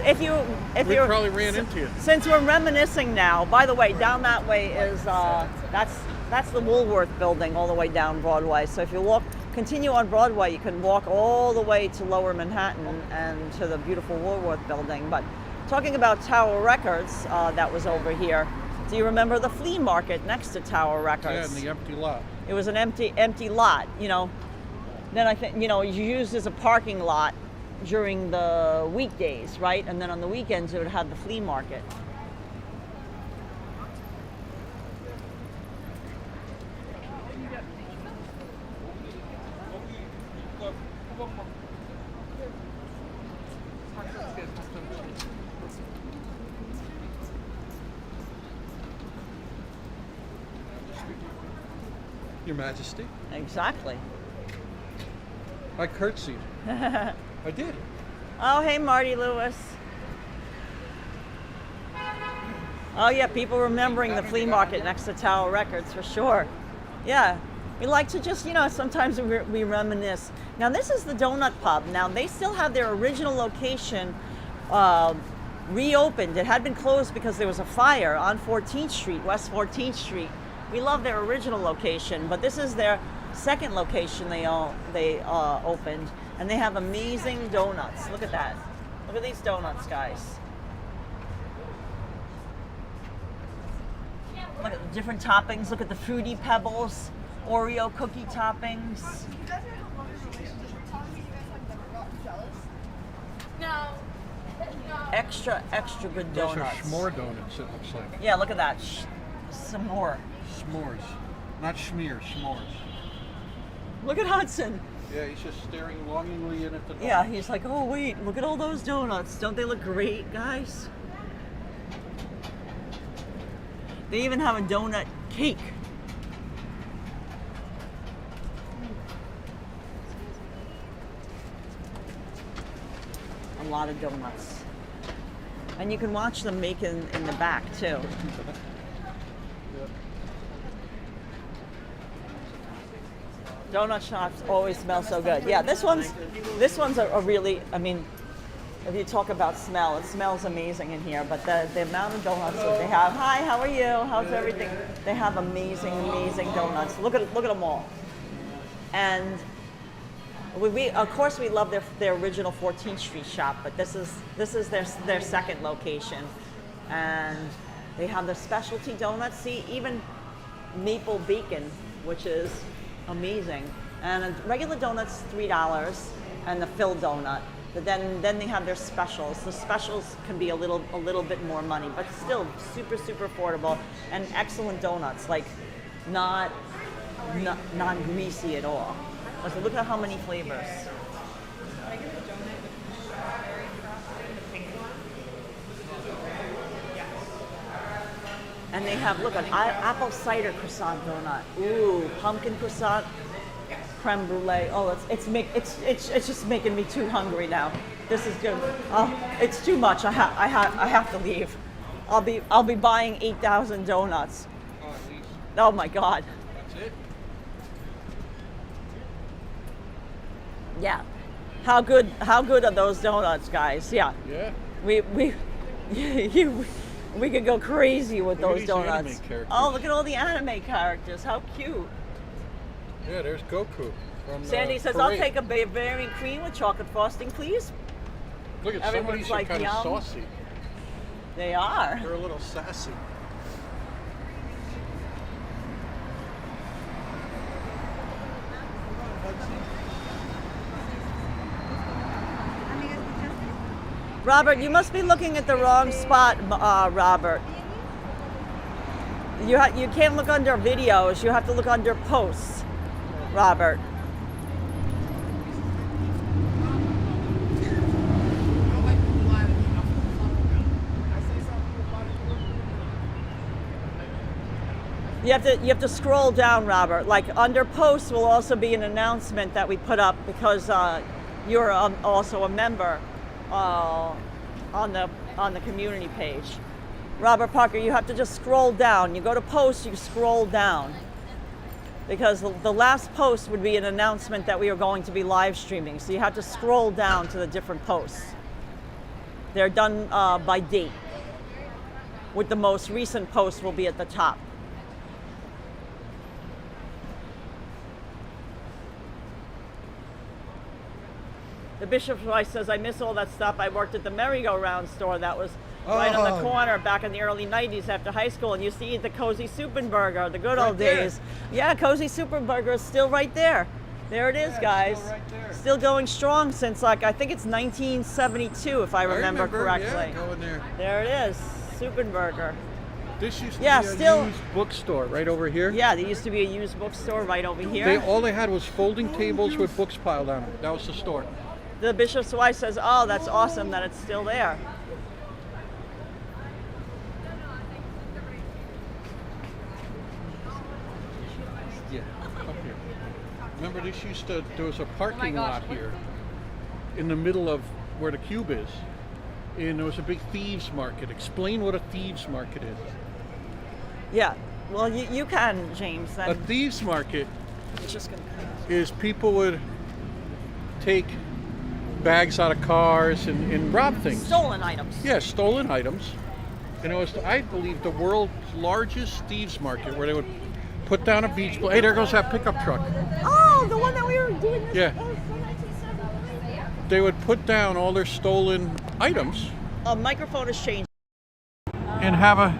Speaker 2: if
Speaker 1: We
Speaker 2: you're
Speaker 1: probably ran into you.
Speaker 2: since we're reminiscing now, by the way, down that way is that's the Woolworth building all the way down Broadway. So if you continue on Broadway, you can walk all the way to Lower Manhattan and to the beautiful Woolworth building. But talking about Tower Records, that was over here. Do you remember the flea market next to Tower Records?
Speaker 1: Yeah, in the empty lot.
Speaker 2: It was an empty lot, you know. Then I think, you know, you used as a parking lot during the weekdays, right? And then on the weekends, it would have the flea market.
Speaker 1: Your Majesty.
Speaker 2: Exactly.
Speaker 1: I curtsied. I did.
Speaker 2: Oh, hey, Marty Lewis. Oh, yeah, people remembering the flea market next to Tower Records for sure. Yeah, we like to just, you know, sometimes we reminisce. Now, this is the Donut Pub. Now, they still have their original location reopened. It had been closed because there was a fire on 14th Street, West 14th Street. We love their original location, but this is their second location they opened, and they have amazing donuts. Look at that. Look at these donuts, guys. Look at the different toppings. Look at the Fruity Pebbles, Oreo cookie toppings.
Speaker 5: No.
Speaker 2: Extra good
Speaker 1: Those
Speaker 2: donuts.
Speaker 1: are s'more donuts, it looks like.
Speaker 2: Yeah, look at that. Some more.
Speaker 1: S'mores. Not schmear, s'mores.
Speaker 2: Look at Hudson.
Speaker 1: Yeah, he's just staring longingly in at the donut.
Speaker 2: Yeah, he's like, oh wait, look at all those donuts. Don't they look great, guys? They even have a donut cake. A lot of donuts. And you can watch them make in the back too. Donut shops always smell so good. Yeah, this one's a really, I mean, if you talk about smell, it smells amazing in here, but the amount of donuts that they have. Hi, how are you? How's everything? They have amazing donuts. Look at them all. And we of course we love their original 14th Street shop, but this is their second location. And they have the specialty donuts. See, even maple bacon, which is amazing. And a regular donut's $3, and the filled donut. But then they have their specials. The specials can be a little bit more money, but still super affordable and excellent donuts. Like not greasy at all. So look at how many flavors. And they have, look, an apple cider croissant donut. Ooh, pumpkin croissant, creme brulee. Oh, it's just making me too hungry now. This is good. It's too much. I have to leave. I'll be buying 8,000 donuts. Oh my God.
Speaker 1: That's it?
Speaker 2: Yeah. How good are those donuts, guys? Yeah.
Speaker 1: Yeah.
Speaker 2: We could go crazy with
Speaker 1: Look at
Speaker 2: those
Speaker 1: these
Speaker 2: donuts.
Speaker 1: anime characters.
Speaker 2: Oh, look at all the anime characters. How cute.
Speaker 1: Yeah, there's Goku. From,
Speaker 2: Sandy says, I'll
Speaker 1: Parade.
Speaker 2: take a Bavarian cream with chocolate frosting, please.
Speaker 1: Look at some of
Speaker 2: everyone's
Speaker 1: these
Speaker 2: like,
Speaker 1: are kind of
Speaker 2: yum.
Speaker 1: saucy.
Speaker 2: They are.
Speaker 1: They're a little sassy.
Speaker 2: Robert, you must be looking at the wrong spot, Robert. You can't look under videos. You have to look under posts, Robert. You have to scroll down, Robert. Like under posts will also be an announcement that we put up because you're also a member on the community page. Robert Parker, you have to just scroll down. You go to posts, you scroll down. Because the last post would be an announcement that we are going to be live streaming. So you have to scroll down to the different posts. They're done by date, with the most recent post will be at the top. The Bishop's wife says, I miss all that stuff. I worked at the merry-go-round store that was right on the corner back in the early 90s after high school. And you see the Cozy Soup and Burger, the good old days. Yeah, Cozy Soup and Burger is still right there. There it is, guys.
Speaker 1: Still right there.
Speaker 2: Still going strong since, like, I think it's 1972, if I remember correctly.
Speaker 1: Yeah, going there.
Speaker 2: There it is, Soup and Burger.
Speaker 1: This used to
Speaker 2: Yeah,
Speaker 1: be a
Speaker 2: still-
Speaker 1: used bookstore right over here.
Speaker 2: Yeah, there used to be a used bookstore right over here.
Speaker 1: All they had was folding tables with books piled on them. That was the store.
Speaker 2: The Bishop's wife says, oh, that's awesome that it's still there.
Speaker 1: Yeah, up here. Remember, there was a parking lot here in the middle of where the cube is. And there was a big thieves market. Explain what a thieves market is.
Speaker 2: Yeah, well, you can, James.
Speaker 1: A
Speaker 2: Then
Speaker 1: thieves market
Speaker 2: it's just gonna.
Speaker 1: is people would take bags out of cars and rob things.
Speaker 2: Stolen items.
Speaker 1: Yeah, stolen items. And it was, I believe, the world's largest thieves market where they would put down a beach. Hey, there goes that pickup truck.
Speaker 2: Oh, the one that we were doing this.
Speaker 1: Yeah. They would put down all their stolen items
Speaker 2: A microphone has changed.
Speaker 1: and have a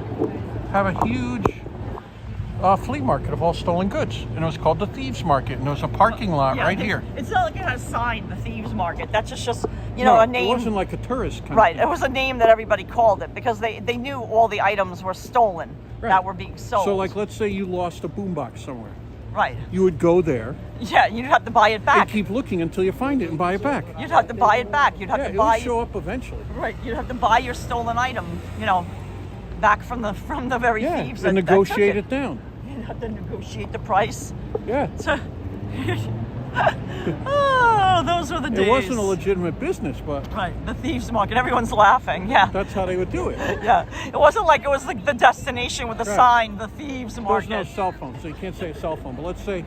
Speaker 1: huge flea market of all stolen goods. And it was called the Thieves Market. And there was a parking lot
Speaker 2: Yeah,
Speaker 1: right here.
Speaker 2: It's not like it has a sign, the Thieves Market. That's just
Speaker 1: No,
Speaker 2: a name.
Speaker 1: It wasn't like a tourist kind
Speaker 2: Right,
Speaker 1: of
Speaker 2: it was a name that everybody called it because they knew all the items were stolen that were being sold.
Speaker 1: So, like, let's say you lost a boombox somewhere.
Speaker 2: right.
Speaker 1: You would go there
Speaker 2: Yeah, you'd have to buy it
Speaker 1: and
Speaker 2: back.
Speaker 1: keep looking until you find it and buy it back.
Speaker 2: You'd have to buy it back. You'd have
Speaker 1: Yeah,
Speaker 2: to
Speaker 1: it
Speaker 2: buy
Speaker 1: would show up eventually.
Speaker 2: Right, you'd have to buy your stolen item, back from the very
Speaker 1: Yeah,
Speaker 2: thieves
Speaker 1: and
Speaker 2: that took
Speaker 1: negotiate
Speaker 2: it.
Speaker 1: it down.
Speaker 2: You'd have to negotiate the price.
Speaker 1: Yeah.
Speaker 2: Oh, those were the days.
Speaker 1: It wasn't a legitimate business, but
Speaker 2: Right, the Thieves Market. Everyone's laughing. Yeah.
Speaker 1: that's how they would do it.
Speaker 2: Yeah, it wasn't like it was like the destination with the
Speaker 1: Right.
Speaker 2: sign, the Thieves
Speaker 1: There's
Speaker 2: Market.
Speaker 1: no cell phone, so you can't say a cell phone. But let's say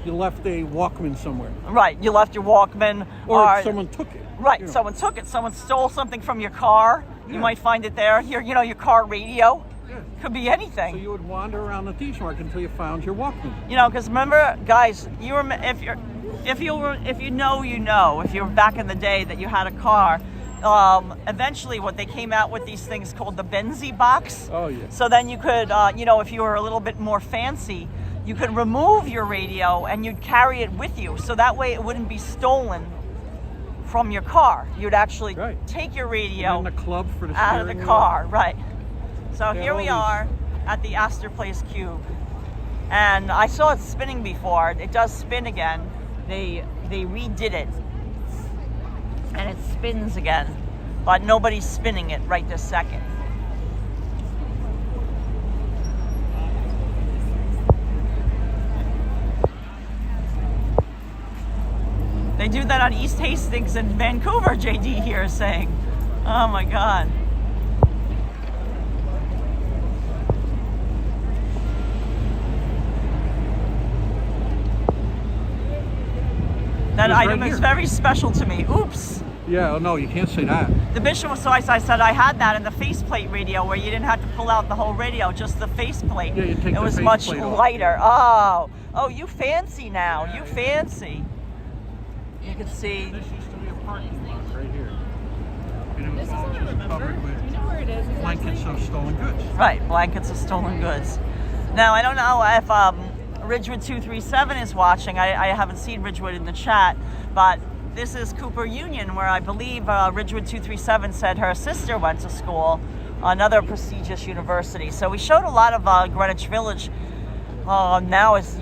Speaker 1: you left a Walkman somewhere,
Speaker 2: Right, you left your Walkman,
Speaker 1: or someone took it.
Speaker 2: Right,
Speaker 1: you know.
Speaker 2: someone took it. Someone stole something from your car. You
Speaker 1: Yeah.
Speaker 2: might find it there. Your car radio.
Speaker 1: Yeah.
Speaker 2: Could be anything.
Speaker 1: So you would wander around the Thieves Market until you found your Walkman.
Speaker 2: Because remember, guys, if you're back in the day that you had a car, eventually what they came out with these things called the Benzie box.
Speaker 1: Oh, yeah.
Speaker 2: So then you could, if you were a little bit more fancy, you could remove your radio and you'd carry it with you. So that way it wouldn't be stolen from your car. You'd actually
Speaker 1: Right.
Speaker 2: take your radio
Speaker 1: And then the club for the
Speaker 2: out of the
Speaker 1: steering
Speaker 2: car, right. So
Speaker 1: Yeah,
Speaker 2: here
Speaker 1: all
Speaker 2: we
Speaker 1: these-
Speaker 2: are at the Astor Place Cube. And I saw it spinning before. It does spin again. They redid it. And it spins again. But nobody's spinning it right this second. They do that on East Hastings in Vancouver, JD here is saying. Oh my God. That
Speaker 1: It's
Speaker 2: item
Speaker 1: right
Speaker 2: is
Speaker 1: here.
Speaker 2: very special to me. Oops.
Speaker 1: Yeah, oh no, you can't say that.
Speaker 2: The Bishop was so I said I had that in the faceplate radio where you didn't have to pull out the whole radio, just the faceplate.
Speaker 1: Yeah, you take
Speaker 2: it
Speaker 1: the
Speaker 2: was much
Speaker 1: faceplate off.
Speaker 2: lighter. Oh, you fancy now. You fancy. You can see.
Speaker 1: This used to be a parking lot right here. And it was
Speaker 5: This is
Speaker 1: all
Speaker 5: what I
Speaker 1: just
Speaker 5: remember.
Speaker 1: covered with
Speaker 5: Do you know where it is? It's
Speaker 1: blankets
Speaker 5: actually-
Speaker 1: of stolen goods.
Speaker 2: Right, blankets of stolen goods. Now, I don't know if Ridgewood 237 is watching. I haven't seen Ridgewood in the chat, but this is Cooper Union, where I believe Ridgewood 237 said her sister went to school, another prestigious university. So we showed a lot of Greenwich Village. Now is,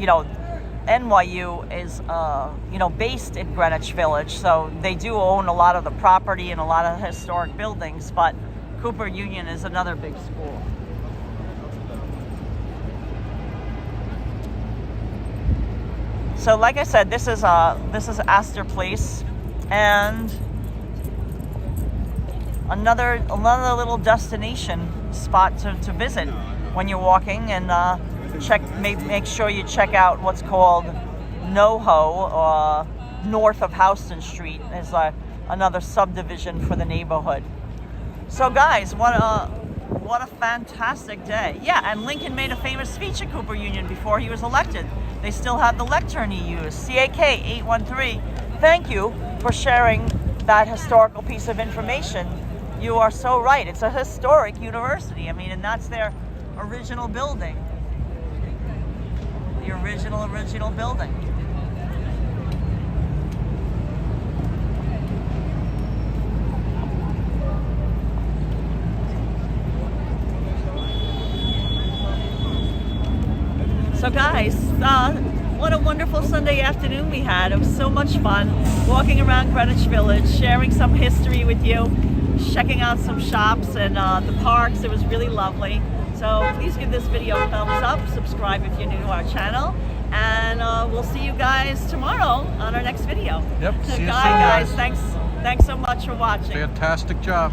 Speaker 2: NYU is, based in Greenwich Village. So they do own a lot of the property and a lot of historic buildings, but Cooper Union is another big school. So like I said, this is Astor Place, and another little destination spot to visit when you're walking, and make sure you check out what's called NoHo, north of Houston Street. Is another subdivision for the neighborhood. So guys, what a fantastic day. Yeah, and Lincoln made a famous speech at Cooper Union before he was elected. They still have the lectern he used. CAK 813, thank you for sharing that historical piece of information. You are so right. It's a historic university. I mean, and that's their original building. The original building. So guys, what a wonderful Sunday afternoon we had. It was so much fun walking around Greenwich Village, sharing some history with you, checking out some shops and the parks. It was really lovely. So please give this video a thumbs up, subscribe if you're new to our channel, and we'll see you guys tomorrow on our next video.
Speaker 1: Yep, see you soon,
Speaker 2: Bye guys.
Speaker 1: guys.
Speaker 2: Thanks so much for watching.
Speaker 1: Fantastic job.